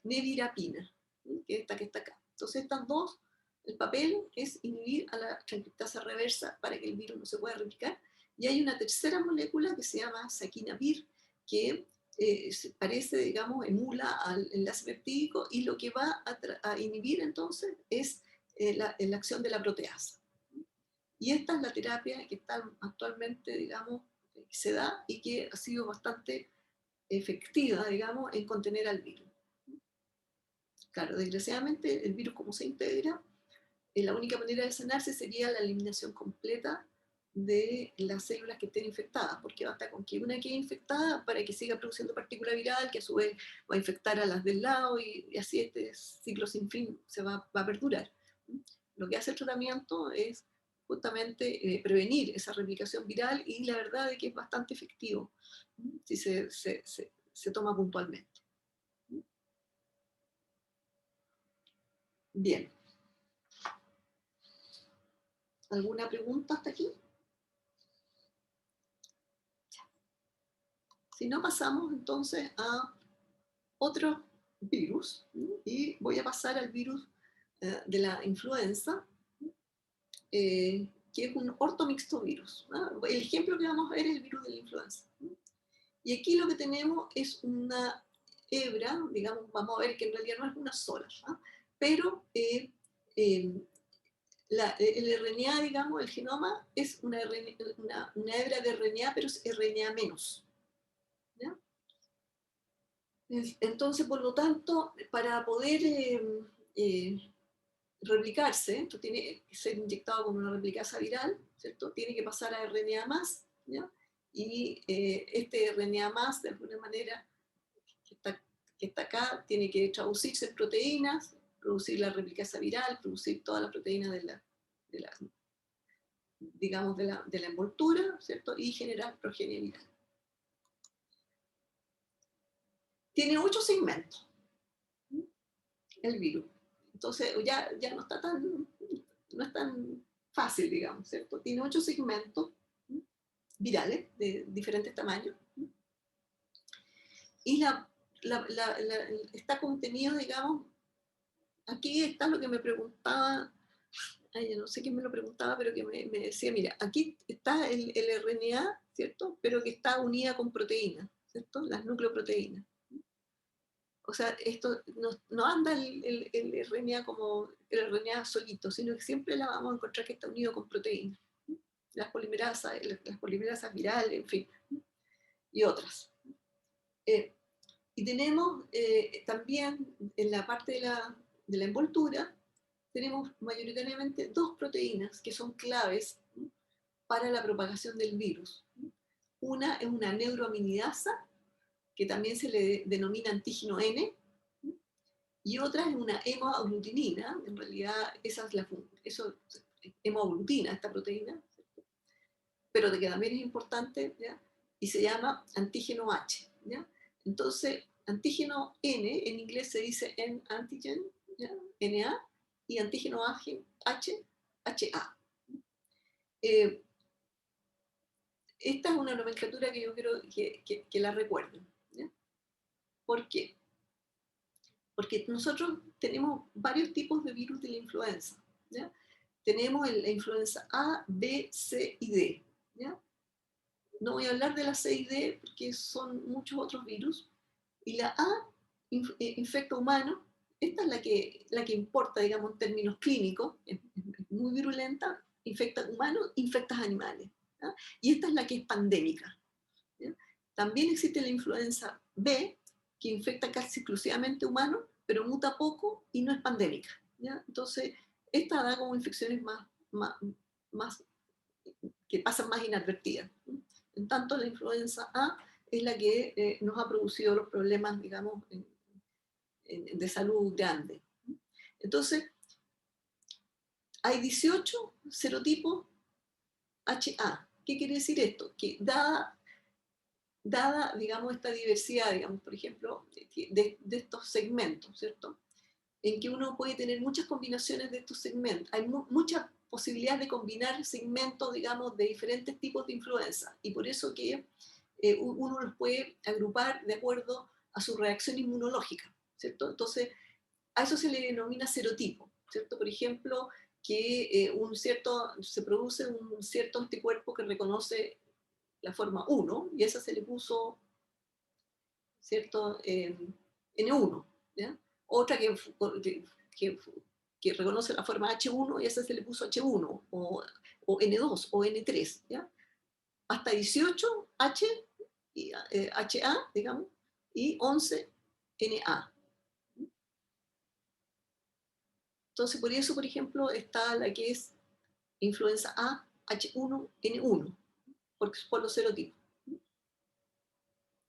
nevirapina, que es esta que está acá. Entonces estas dos, el papel es inhibir a la transcriptasa reversa para que el virus no se pueda replicar. Y hay una tercera molécula que se llama saquinavir, que parece, digamos, emula al enlace peptídico, y lo que va a inhibir entonces es la acción de la proteasa. Y esta es la terapia que está actualmente, digamos, que se da y que ha sido bastante efectiva, digamos, en contener al virus. Claro, desgraciadamente el virus, como se integra, la única manera de sanarse sería la eliminación completa de las células que estén infectadas, porque basta con que una quede infectada para que siga produciendo partícula viral, que a su vez va a infectar a las del lado, y así este ciclo sin fin se va a perdurar. Lo que hace el tratamiento es justamente prevenir esa replicación viral, y la verdad es que es bastante efectivo si se toma puntualmente. Bien. ¿Alguna pregunta hasta aquí? Si no, pasamos entonces a otro virus, y voy a pasar al virus de la influenza, que es un ortomixtovirus. El ejemplo que vamos a ver es el virus de la influenza. Y aquí lo que tenemos es una hebra, digamos, vamos a ver que en realidad no es una sola, pero el RNA, digamos, el genoma es una hebra de RNA, pero es RNA menos. ¿Ya? Entonces, por lo tanto, para poder replicarse, esto tiene que ser inyectado con una replicasa viral, ¿cierto? Tiene que pasar a RNA más, ¿ya? Y este RNA más, de alguna manera, que está acá, tiene que traducirse en proteínas, producir la replicasa viral, producir toda la proteína de la digamos, de la envoltura, ¿cierto? Y generar progenie viral. Tiene 8 segmentos, el virus. Entonces ya no está no es tan fácil, digamos, ¿cierto? Tiene 8 segmentos virales de diferentes tamaños. Y está contenido, digamos, aquí está lo que me preguntaba, ay, no sé quién me lo preguntaba, pero que me decía, mira, aquí está el RNA, ¿cierto? Pero que está unida con proteínas, ¿cierto? Las nucleoproteínas. O sea, esto no anda el RNA como el RNA solito, sino que siempre la vamos a encontrar que está unido con proteínas. Las polimerasas virales, en fin, y otras. Y tenemos también en la parte de la envoltura, tenemos mayoritariamente 2 proteínas que son claves para la propagación del virus. Una es una neuroaminidasa, que también se le denomina antígeno N, y otra es una hemoaglutinina, en realidad esa es hemoaglutina esta proteína, ¿cierto? Pero de que también es importante, ¿ya? Y se llama antígeno H, ¿ya? Entonces, antígeno N, en inglés se dice N-antigen, ¿ya? NA, y antígeno H, HA. Esta es una nomenclatura que yo quiero que la recuerden, ¿ya? ¿Por qué? Porque nosotros tenemos varios tipos de virus de la influenza, ¿ya? Tenemos la influenza A, B, C y D, ¿ya? No voy a hablar de la C y D porque son muchos otros virus. Y la A infecta humanos. Esta es la que importa, digamos, en términos clínicos. Es muy virulenta, infecta humanos, infecta animales. ¿Ya? Y esta es la que es pandémica. ¿Ya? También existe la influenza B, que infecta casi exclusivamente humanos, pero muta poco y no es pandémica. ¿Ya? Entonces, esta da como infecciones más que pasan más inadvertidas. En tanto, la influenza A es la que nos ha producido los problemas, digamos, de salud grandes. Entonces, hay 18 serotipos HA. ¿Qué quiere decir esto? Que dada, digamos, esta diversidad, digamos, por ejemplo, de estos segmentos, ¿cierto? En que uno puede tener muchas combinaciones de estos segmentos. Hay muchas posibilidades de combinar segmentos, digamos, de diferentes tipos de influenza. Y por eso que uno los puede agrupar de acuerdo a su reacción inmunológica, ¿cierto? Entonces, a eso se le denomina serotipo, ¿cierto? Por ejemplo, que se produce un cierto anticuerpo que reconoce la forma 1, y esa se le puso, ¿cierto? N1, ¿ya? Otra que, que reconoce la forma H1 y esa se le puso H1, o N2 o N3, ¿ya? Hasta 18 H, HA, digamos, y 11 NA. Entonces, por eso, por ejemplo, está la que es influenza A, H1N1, por los serotipos.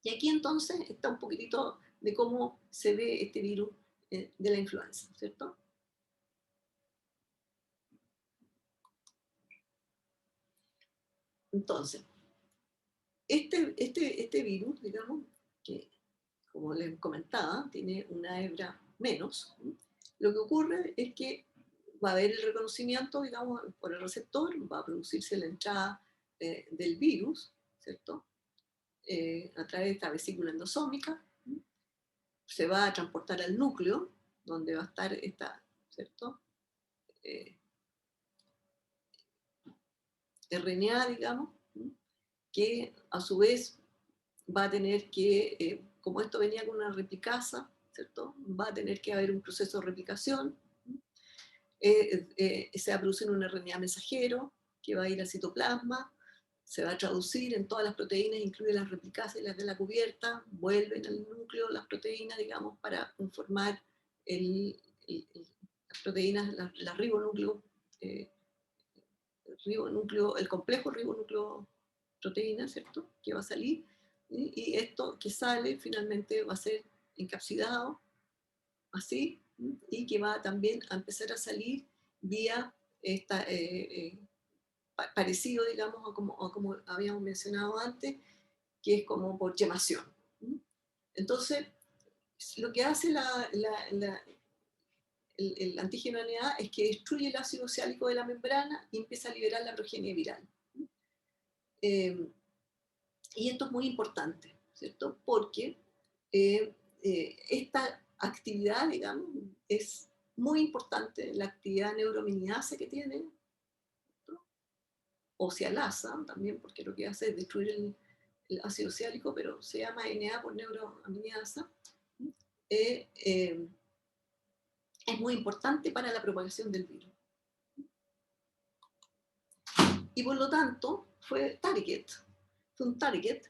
Y aquí entonces está un poquitito de cómo se ve este virus de la influenza, ¿cierto? Entonces, este virus, digamos, que como les comentaba, tiene una hebra menos. Lo que ocurre es que va a haber el reconocimiento, digamos, por el receptor, va a producirse la entrada del virus, ¿cierto? A través de esta vesícula endosómica, se va a transportar al núcleo, donde va a estar esta, ¿cierto? Eh, RNA, digamos, que a su vez va a tener que, como esto venía con una replicasa, ¿cierto? Va a tener que haber un proceso de replicación, se va a producir un RNA mensajero que va a ir al citoplasma, se va a traducir en todas las proteínas, incluye las replicasas y las de la cubierta, vuelven al núcleo las proteínas, digamos, para conformar las proteínas, la ribonúcleo, eh, el complejo ribonúcleo proteína, ¿cierto? Que va a salir, y esto que sale finalmente va a ser encapsidado, así, y que va también a empezar a salir vía esta, parecido, digamos, a como habíamos mencionado antes, que es como por yemación. Entonces, lo que hace el antígeno NA es que destruye el ácido oxálico de la membrana y empieza a liberar la progenie viral. Y esto es muy importante, ¿cierto? Porque esta actividad, digamos, es muy importante, la actividad neuraminidasa que tiene, ¿no? O sialasa también, porque lo que hace es destruir el ácido oxálico, pero se llama NA por neuroaminidasa. Es muy importante para la propagación del virus. Y por lo tanto, fue un target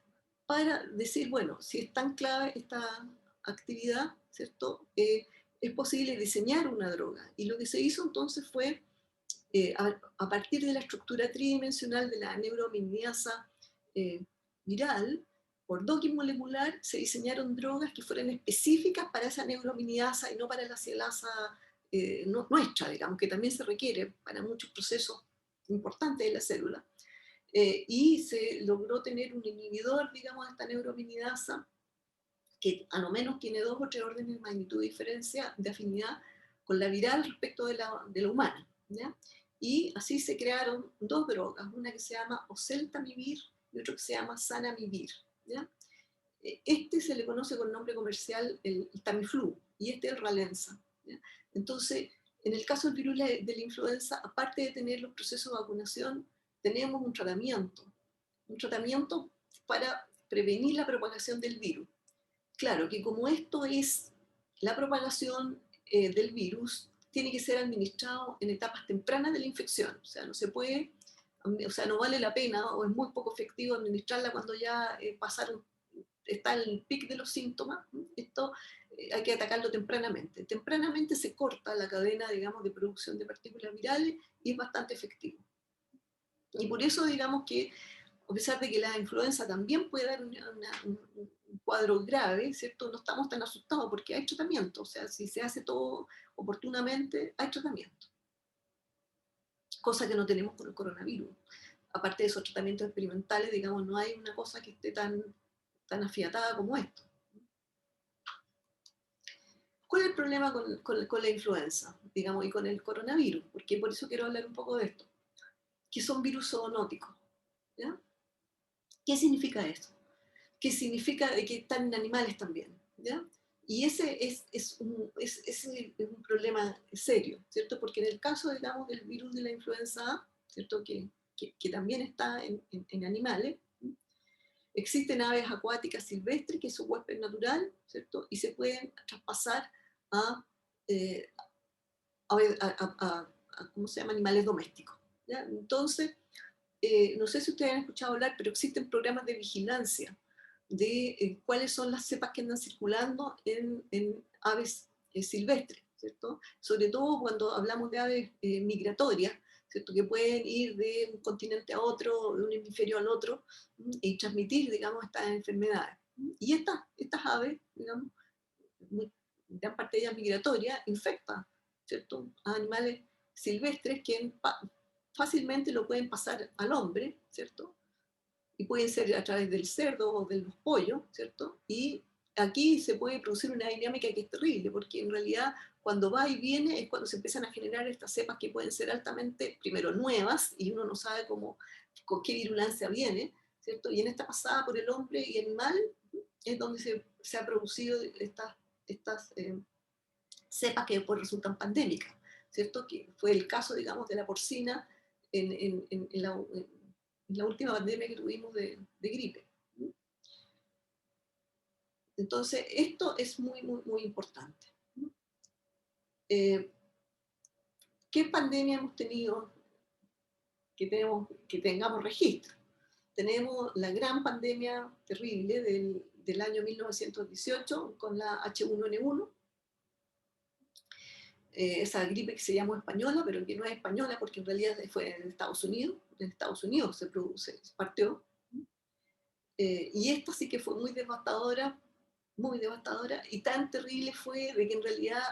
para decir, bueno, si es tan clave esta actividad, ¿cierto? Es posible diseñar una droga. Y lo que se hizo entonces fue, a partir de la estructura tridimensional de la neuroamidasa viral, por docking molecular, se diseñaron drogas que fueran específicas para esa neuroamidasa y no para la sialasa nuestra, digamos, que también se requiere para muchos procesos importantes de la célula. Y se logró tener un inhibidor, digamos, de esta neuroaminidasa, que a lo menos tiene 2 o 3 órdenes de magnitud de diferencia de afinidad con la viral respecto de la humana, ¿ya? Y así se crearon 2 drogas, una que se llama oseltamivir y otra que se llama zanamivir, ¿ya? Este se le conoce con nombre comercial el Tamiflu y este el Ralensa, ¿ya? Entonces, en el caso del virus de la influenza, aparte de tener los procesos de vacunación, tenemos un tratamiento para prevenir la propagación del virus. Claro que como esto es la propagación del virus, tiene que ser administrado en etapas tempranas de la infección, o sea, no se puede, o sea, no vale la pena o es muy poco efectivo administrarla cuando ya está el pic de los síntomas. Esto hay que atacarlo tempranamente. Tempranamente se corta la cadena, digamos, de producción de partículas virales y es bastante efectivo. Y por eso, digamos que, a pesar de que la influenza también puede dar un cuadro grave, ¿cierto? No estamos tan asustados porque hay tratamiento, o sea, si se hace todo oportunamente, hay tratamiento. Cosa que no tenemos con el coronavirus. Aparte de esos tratamientos experimentales, digamos, no hay una cosa que esté tan afiatada como esto. ¿Cuál es el problema con la influenza, digamos, y con el coronavirus? Porque por eso quiero hablar un poco de esto. Que son virus zoonóticos, ¿ya? ¿Qué significa eso? Que significa que están en animales también, ¿ya? Y ese es un problema serio, ¿cierto? Porque en el caso, digamos, del virus de la influenza A, ¿cierto? Que también está en animales, existen aves acuáticas silvestres que es su huésped natural, ¿cierto? Y se pueden traspasar a, eh, ¿cómo se llama? Animales domésticos, ¿ya? Entonces, no sé si ustedes han escuchado hablar, pero existen programas de vigilancia de cuáles son las cepas que andan circulando en aves silvestres, ¿cierto? Sobre todo cuando hablamos de aves migratorias, ¿cierto? Que pueden ir de un continente a otro, de un hemisferio al otro, y transmitir, digamos, estas enfermedades. Y estas aves, digamos, gran parte de ellas migratorias, infectan, ¿cierto? A animales silvestres que fácilmente lo pueden pasar al hombre, ¿cierto? Y pueden ser a través del cerdo o de los pollos, ¿cierto? Y aquí se puede producir una dinámica que es terrible, porque en realidad cuando va y viene es cuando se empiezan a generar estas cepas que pueden ser altamente, primero, nuevas, y uno no sabe cómo, con qué virulencia viene, ¿cierto? Y en esta pasada por el hombre y animal es donde se ha producido estas cepas que después resultan pandémicas, ¿cierto? Que fue el caso, digamos, de la porcina en la última pandemia que tuvimos de gripe. Entonces, esto es muy, muy, muy importante. ¿Qué pandemia hemos tenido que tengamos registro? Tenemos la gran pandemia terrible del año 1918 con la H1N1, esa gripe que se llamó española, pero que no es española porque en realidad fue en Estados Unidos se partió. Y esta sí que fue muy devastadora, y tan terrible fue de que en realidad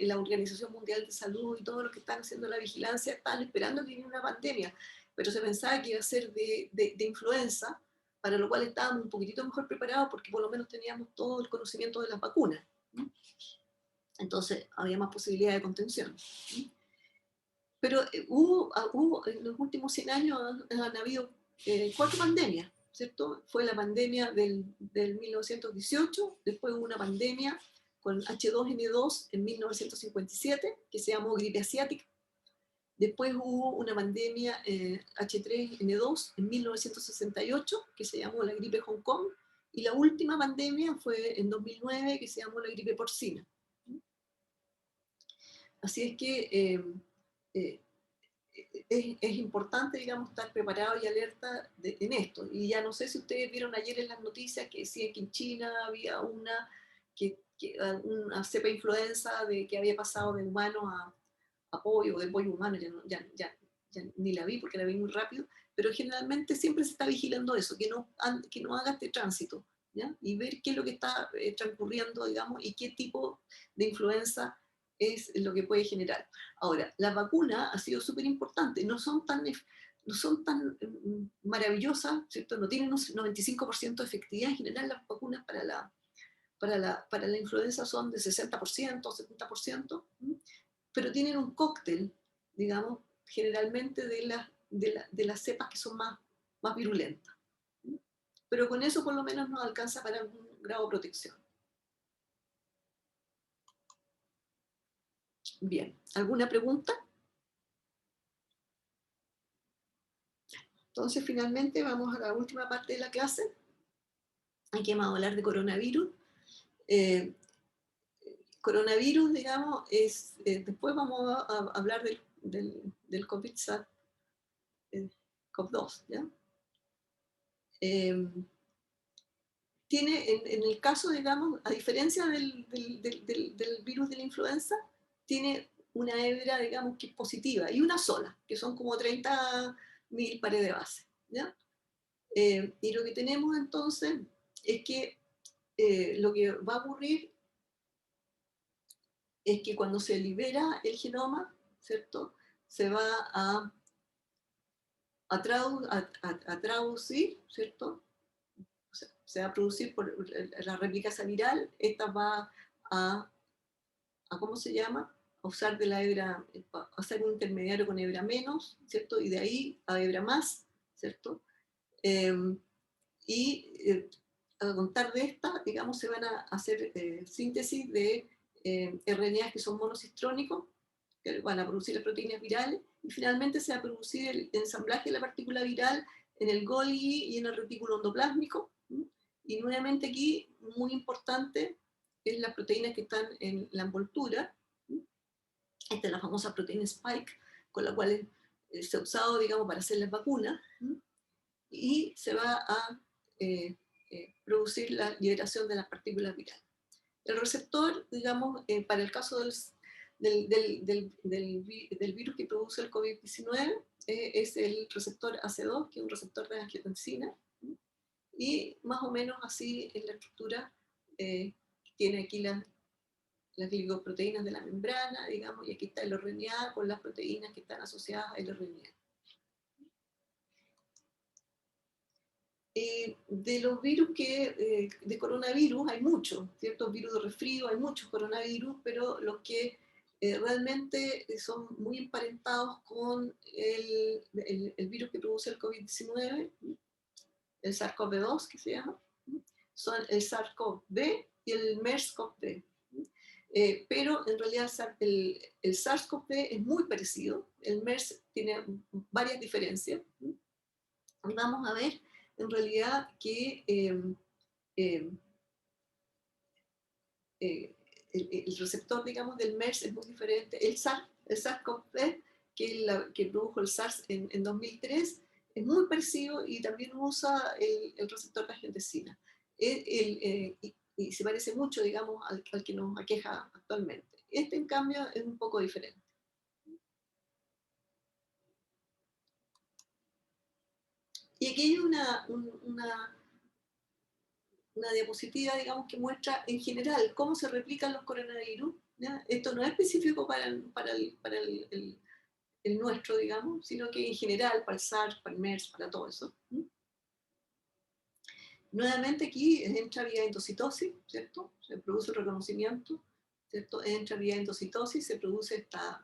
la Organización Mundial de Salud y todos los que están haciendo la vigilancia estaban esperando que viniera una pandemia, pero se pensaba que iba a ser de influenza, para lo cual estábamos un poquitito mejor preparados porque por lo menos teníamos todo el conocimiento de las vacunas. Entonces había más posibilidad de contención. Pero en los últimos 100 años han habido 4 pandemias, ¿cierto? Fue la pandemia del 1918, después hubo una pandemia con H2N2 en 1957, que se llamó gripe asiática. Después hubo una pandemia H3N2 en 1968, que se llamó la gripe Hong Kong. Y la última pandemia fue en 2009, que se llamó la gripe porcina. Así es que es importante, digamos, estar preparado y alerta en esto. Y ya no sé si ustedes vieron ayer en las noticias que decían que en China había una cepa influenza que había pasado de humano a pollo, de pollo humano, ya ni la vi porque la vi muy rápido, pero generalmente siempre se está vigilando eso, que no haga este tránsito, ¿ya? Y ver qué es lo que está transcurriendo, digamos, y qué tipo de influenza es lo que puede generar. Ahora, la vacuna ha sido súper importante, no son tan maravillosas, ¿cierto? No tienen un 95% de efectividad. En general, las vacunas para la influenza son de 60%, 70%, pero tienen un cóctel, digamos, generalmente de las cepas que son más virulentas. Pero con eso por lo menos nos alcanza para algún grado de protección. Bien, ¿alguna pregunta? Entonces, finalmente, vamos a la última parte de la clase. Aquí vamos a hablar de coronavirus. Coronavirus, digamos, después vamos a hablar del COVID-2, ¿ya? Tiene, en el caso, digamos, a diferencia del virus de la influenza, tiene una hebra, digamos, que es positiva, y una sola, que son como 30.000 pares de base, ¿ya? Y lo que tenemos entonces es que lo que va a ocurrir es que cuando se libera el genoma, ¿cierto? Se va a traducir, ¿cierto? O sea, se va a producir por la replicasa viral, esta va a ¿cómo se llama? A usar de la hebra, a hacer un intermediario con hebra menos, ¿cierto? Y de ahí a hebra más, ¿cierto? A contar de esta, digamos, se van a hacer síntesis de RNAs que son monocistrónicos, que van a producir las proteínas virales, y finalmente se va a producir el ensamblaje de la partícula viral en el Golgi y en el retículo endoplásmico. Y nuevamente aquí, muy importante, es las proteínas que están en la envoltura. Esta es la famosa proteína Spike, con la cual se ha usado, digamos, para hacer las vacunas, y se va a producir la liberación de las partículas virales. El receptor, digamos, para el caso del virus que produce el COVID-19, es el receptor AC2, que es un receptor de angiotensina, y más o menos así es la estructura. Tiene aquí las glicoproteínas de la membrana, digamos, y aquí está el RNA con las proteínas que están asociadas al RNA. de los virus de coronavirus hay muchos, ¿cierto? Virus de resfrío, hay muchos coronavirus, pero los que realmente son muy emparentados con el virus que produce el COVID-19, el SARS-CoV-2 que se llama, son el SARS-CoV-B y el MERS-CoV-B. Pero en realidad el SARS-CoV-B es muy parecido, el MERS tiene varias diferencias. Vamos a ver en realidad que el receptor, digamos, del MERS es muy diferente. El SARS-CoV-2, que produjo el SARS en 2003, es muy parecido y también usa el receptor de angiotensina. Y se parece mucho, digamos, al que nos aqueja actualmente. Este, en cambio, es un poco diferente. Y aquí hay una diapositiva, digamos, que muestra en general cómo se replican los coronavirus, ¿ya? Esto no es específico para el nuestro, digamos, sino que en general para el SARS, para el MERS, para todo eso. Nuevamente aquí entra vía endocitosis, ¿cierto? Se produce el reconocimiento, ¿cierto? Entra vía endocitosis, se produce esta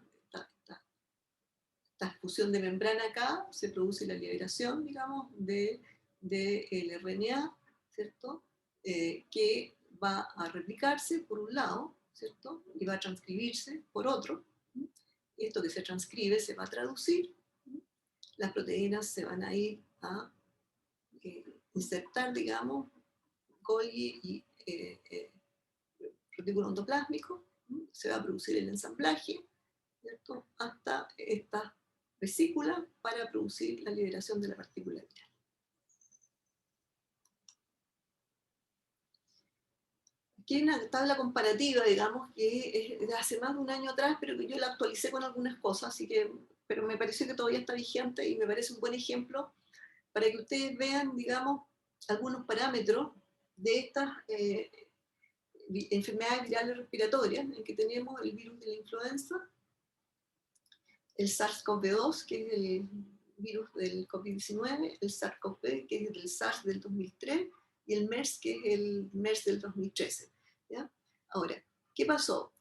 fusión de membrana acá, se produce la liberación, digamos, del RNA, ¿cierto? Que va a replicarse por un lado, ¿cierto? Y va a transcribirse por otro. Y esto que se transcribe se va a traducir. Las proteínas se van a ir a insertar, digamos, Golgi y retículo endoplásmico. Se va a producir el ensamblaje, ¿cierto? Hasta esta vesícula para producir la liberación de la partícula viral. Aquí hay una tabla comparativa, digamos, que es de hace más de un año atrás, pero que yo la actualicé con algunas cosas, así que, pero me parece que todavía está vigente y me parece un buen ejemplo para que ustedes vean, digamos, algunos parámetros de estas enfermedades virales respiratorias, en que tenemos el virus de la influenza, el SARS-CoV-2, que es el virus del COVID-19, el SARS-CoV, que es el SARS del 2003, y el MERS, que es el MERS del 2013. ¿Ya? Ahora, ¿qué pasó?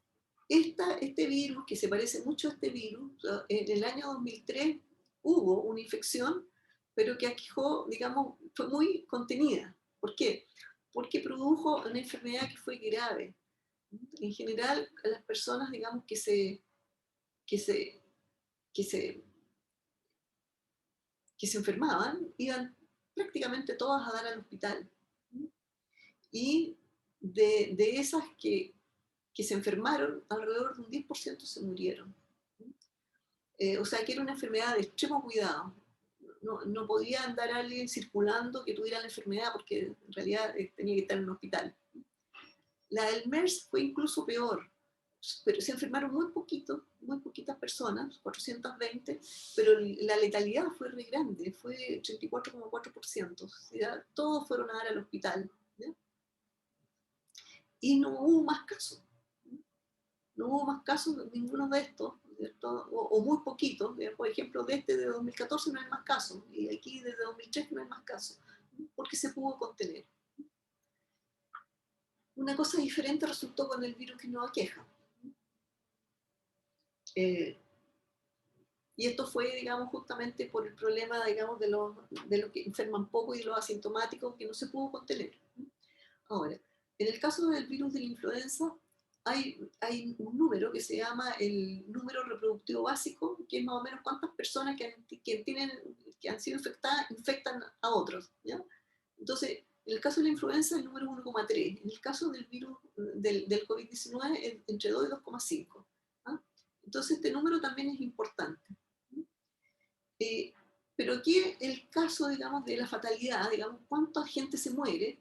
Este virus, que se parece mucho a este virus, en el año 2003 hubo una infección, pero que aquejó, digamos, fue muy contenida. ¿Por qué? Porque produjo una enfermedad que fue grave. En general, a las personas, digamos, que se enfermaban, iban prácticamente todas a dar al hospital. Y de esas que se enfermaron, alrededor de un 10% se murieron. O sea que era una enfermedad de extremo cuidado. No podía andar alguien circulando que tuviera la enfermedad porque en realidad tenía que estar en un hospital. La del MERS fue incluso peor, pero se enfermaron muy poquitas personas, 420, pero la letalidad fue re grande, fue 34,4%. O sea, todos fueron a dar al hospital. ¿Ya? Y no hubo más casos. No hubo más casos de ninguno de estos, o muy poquitos. Por ejemplo, de 2014 no hay más casos, y aquí desde 2003 no hay más casos, porque se pudo contener. Una cosa diferente resultó con el virus que nos aqueja. Y esto fue, digamos, justamente por el problema, digamos, de los que enferman poco y de los asintomáticos que no se pudo contener. Ahora, en el caso del virus de la influenza, hay un número que se llama el número reproductivo básico, que es más o menos cuántas personas que han sido infectadas infectan a otros. ¿Ya? Entonces, en el caso de la influenza, el número es 1,3. En el caso del virus del COVID-19, es entre 2 y 2,5. ¿Ah? Entonces, este número también es importante. Pero aquí el caso, digamos, de la fatalidad, digamos, cuánta gente se muere,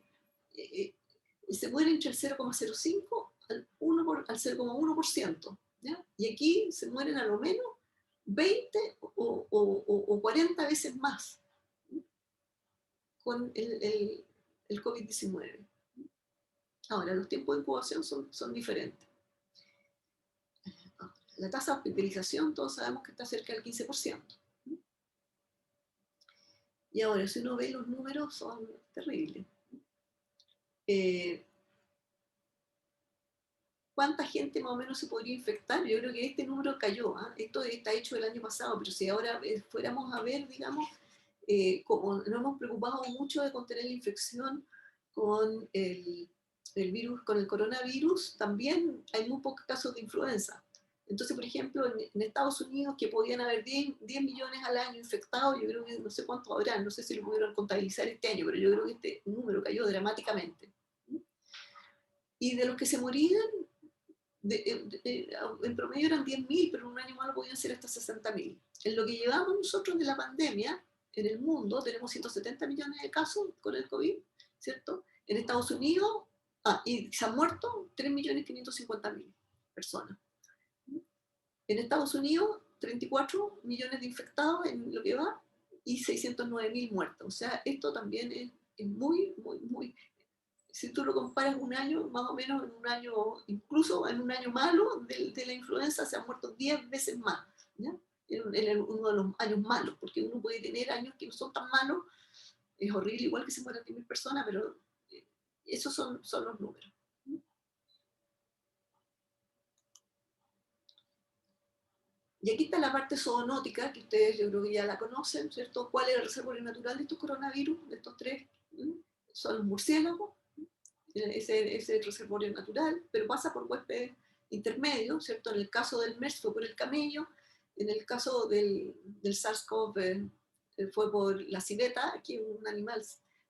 se muere entre el 0,05 al 0,1%. ¿Ya? Y aquí se mueren a lo menos 20 o 40 veces más con el COVID-19. Ahora, los tiempos de incubación son diferentes. La tasa de hospitalización, todos sabemos que está cerca del 15%. Y ahora, si uno ve los números, son terribles. ¿Cuánta gente más o menos se podría infectar? Yo creo que este número cayó. Esto está hecho el año pasado, pero si ahora fuéramos a ver, digamos, como nos hemos preocupado mucho de contener la infección con el virus, con el coronavirus, también hay muy pocos casos de influenza. Entonces, por ejemplo, en Estados Unidos, que podían haber 10 millones al año infectados, yo creo que no sé cuántos habrán, no sé si lo pudieron contabilizar este año, pero yo creo que este número cayó dramáticamente. Y de los que se morían, en promedio eran 10.000, pero en un año malo podían ser hasta 60.000. En lo que llevamos nosotros de la pandemia, en el mundo tenemos 170 millones de casos con el COVID, ¿cierto? En Estados Unidos, y se han muerto 3.550.000 personas. En Estados Unidos, 34 millones de infectados en lo que va y 609.000 muertos. O sea, esto también es muy, muy, muy... Si tú lo comparas un año, más o menos en un año, incluso en un año malo de la influenza, se han muerto 10 veces más, ¿ya? En uno de los años malos, porque uno puede tener años que no son tan malos, es horrible igual que se mueran 10.000 personas, pero esos son los números. Y aquí está la parte zoonótica, que ustedes yo creo que ya la conocen, ¿cierto? ¿Cuál es el reservorio natural de estos coronavirus, de estos tres? Son los murciélagos, ese es el reservorio natural, pero pasa por huéspedes intermedios, ¿cierto? En el caso del MERS fue por el camello, en el caso del SARS-CoV fue por la civeta, que es un animal,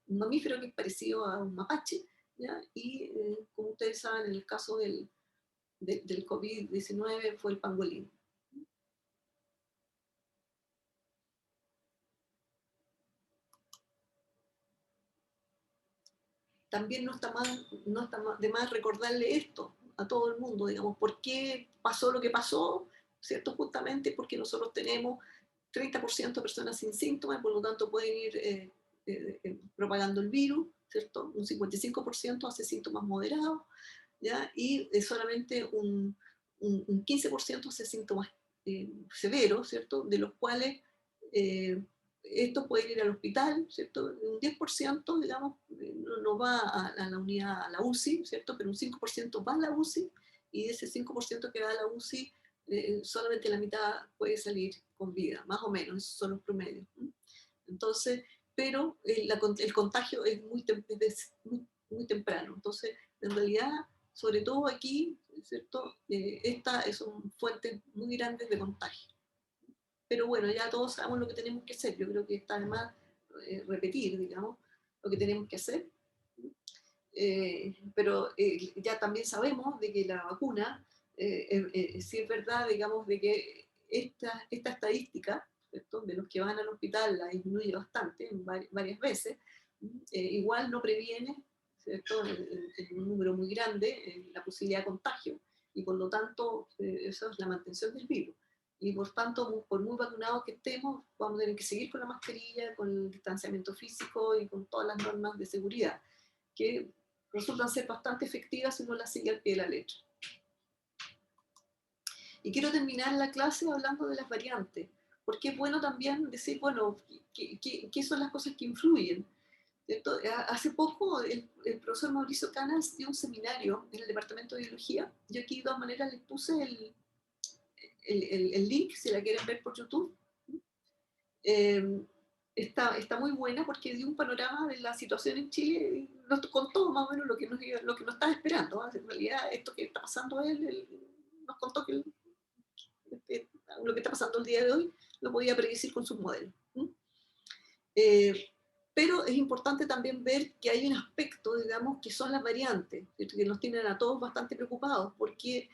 un mamífero que es parecido a un mapache, ¿ya? Y como ustedes saben, en el caso del COVID-19 fue el pangolín. También no está de más recordarle esto a todo el mundo, digamos, por qué pasó lo que pasó, ¿cierto? Justamente porque nosotros tenemos 30% de personas sin síntomas, por lo tanto pueden ir propagando el virus, ¿cierto? Un 55% hace síntomas moderados, ¿ya? Y solamente un 15% hace síntomas severos, ¿cierto? De los cuales esto puede ir al hospital, ¿cierto? Un 10%, digamos, no va a la unidad, a la UCI, ¿cierto? Pero un 5% va a la UCI y de ese 5% que va a la UCI, solamente la mitad puede salir con vida, más o menos, esos son los promedios. Entonces, pero el contagio es muy, muy temprano. Entonces, en realidad, sobre todo aquí, ¿cierto? Estas son fuentes muy grandes de contagio. Pero bueno, ya todos sabemos lo que tenemos que hacer. Yo creo que está de más repetir, digamos, lo que tenemos que hacer. Pero ya también sabemos de que la vacuna, sí es verdad, digamos, de que esta estadística, ¿cierto? De los que van al hospital la disminuye bastante, varias veces, igual no previene, ¿cierto? En un número muy grande la posibilidad de contagio, y por lo tanto eso es la mantención del virus. Y por tanto, por muy vacunados que estemos, vamos a tener que seguir con la mascarilla, con el distanciamiento físico y con todas las normas de seguridad, que resultan ser bastante efectivas si uno las sigue al pie de la letra. Y quiero terminar la clase hablando de las variantes, porque es bueno también decir, bueno, qué son las cosas que influyen. ¿Cierto? Hace poco el profesor Mauricio Canas dio un seminario en el departamento de biología. Yo aquí de todas maneras les puse el link si la quieren ver por YouTube. Eh, está muy buena porque dio un panorama de la situación en Chile y nos contó más o menos lo que nos estaba esperando. En realidad, esto que está pasando él nos contó que lo que está pasando el día de hoy lo podía predecir con sus modelos. Pero es importante también ver que hay un aspecto, digamos, que son las variantes, que nos tienen a todos bastante preocupados, porque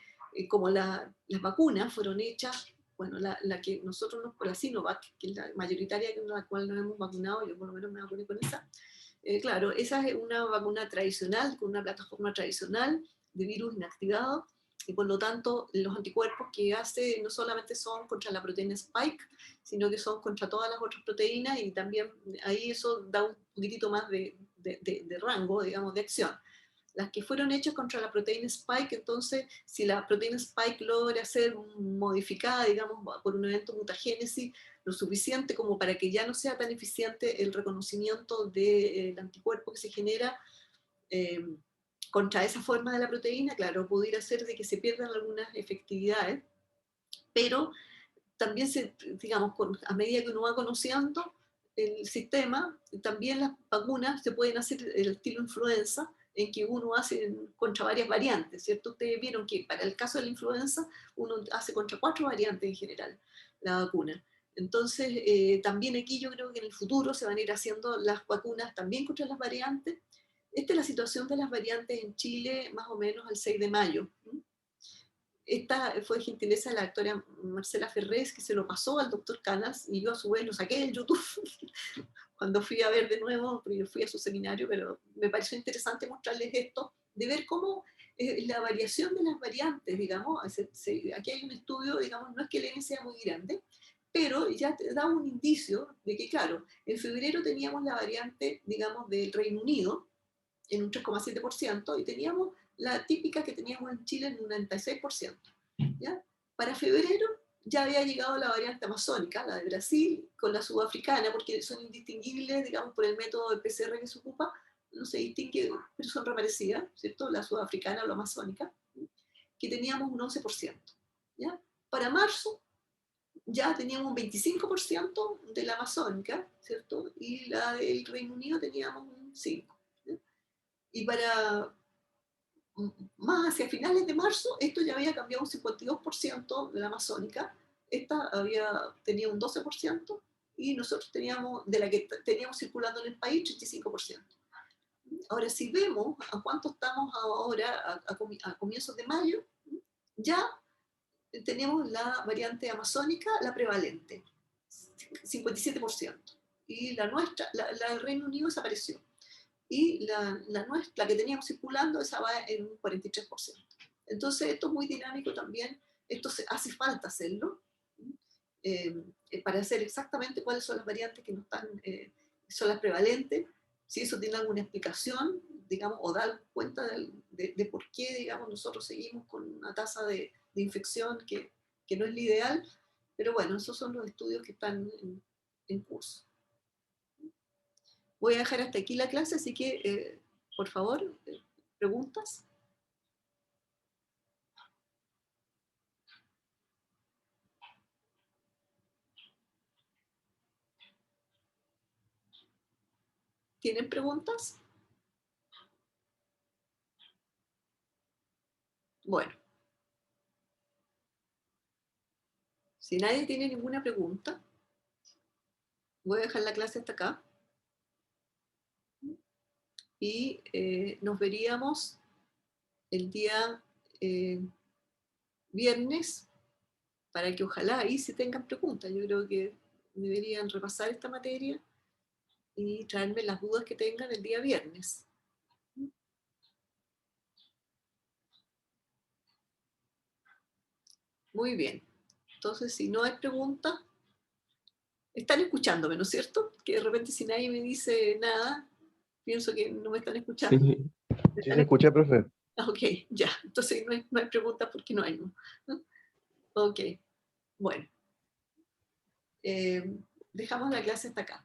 como las vacunas fueron hechas, bueno, la que nosotros, la Sinovac, que es la mayoritaria con la cual nos hemos vacunado, yo por lo menos me vacuné con esa, claro, esa es una vacuna tradicional, con una plataforma tradicional de virus inactivado, y por lo tanto los anticuerpos que hace no solamente son contra la proteína Spike, sino que son contra todas las otras proteínas, y también ahí eso da un poquitito más de rango, digamos, de acción. Las que fueron hechas contra la proteína Spike, entonces, si la proteína Spike logra ser modificada, digamos, por un evento mutagénesis, lo suficiente como para que ya no sea tan eficiente el reconocimiento del anticuerpo que se genera contra esa forma de la proteína, claro, pudiera ser de que se pierdan algunas efectividades, pero también, digamos, a medida que uno va conociendo el sistema, también las vacunas se pueden hacer el estilo influenza, en que uno hace contra varias variantes, ¿cierto? Ustedes vieron que para el caso de la influenza, uno hace contra 4 variantes en general la vacuna. Entonces, también aquí yo creo que en el futuro se van a ir haciendo las vacunas también contra las variantes. Esta es la situación de las variantes en Chile más o menos al 6 de mayo. Esta fue gentileza de la doctora Marcela Ferrés, que se lo pasó al doctor Canas, y yo a su vez lo saqué del YouTube cuando fui a ver de nuevo, porque yo fui a su seminario, pero me pareció interesante mostrarles esto, de ver cómo la variación de las variantes, digamos, aquí hay un estudio, digamos, no es que el N sea muy grande, pero ya te da un indicio de que, claro, en febrero teníamos la variante, digamos, del Reino Unido, en un 3,7%, y teníamos la típica que teníamos en Chile en un 96%. ¿Ya? Para febrero ya había llegado la variante amazónica, la de Brasil, con la sudafricana, porque son indistinguibles, digamos, por el método de PCR que se ocupa, no se distingue, pero son reparecidas, ¿cierto? La sudafricana o la amazónica, que teníamos un 11%. ¿Ya? Para marzo ya teníamos un 25% de la amazónica, ¿cierto? Y la del Reino Unido teníamos un 5%. Y para más hacia finales de marzo, esto ya había cambiado un 52% de la amazónica, esta tenía un 12%, y nosotros teníamos, de la que teníamos circulando en el país, 35%. Ahora, si vemos a cuánto estamos ahora, a comienzos de mayo, ya tenemos la variante amazónica, la prevalente, 57%. Y la nuestra, la del Reino Unido desapareció. Y la que teníamos circulando, esa va en un 43%. Entonces, esto es muy dinámico también, esto hace falta hacerlo, para hacer exactamente cuáles son las variantes que no están, son las prevalentes, si eso tiene alguna explicación, digamos, o dar cuenta de por qué, digamos, nosotros seguimos con una tasa de infección que no es la ideal, pero bueno, esos son los estudios que están en curso. Voy a dejar hasta aquí la clase, así que, por favor, preguntas. ¿Tienen preguntas? Bueno, si nadie tiene ninguna pregunta, voy a dejar la clase hasta acá. Y nos veríamos el día viernes, para que ojalá ahí se tengan preguntas. Yo creo que deberían repasar esta materia y traerme las dudas que tengan el día viernes. Muy bien. Entonces, si no hay preguntas, están escuchándome, ¿no es cierto? Que de repente si nadie me dice nada, pienso que no me están escuchando. Sí, sí se escucha, profe. Ok, ya. Entonces no hay preguntas porque no hay. ¿No? Ok, bueno. Dejamos la clase hasta acá.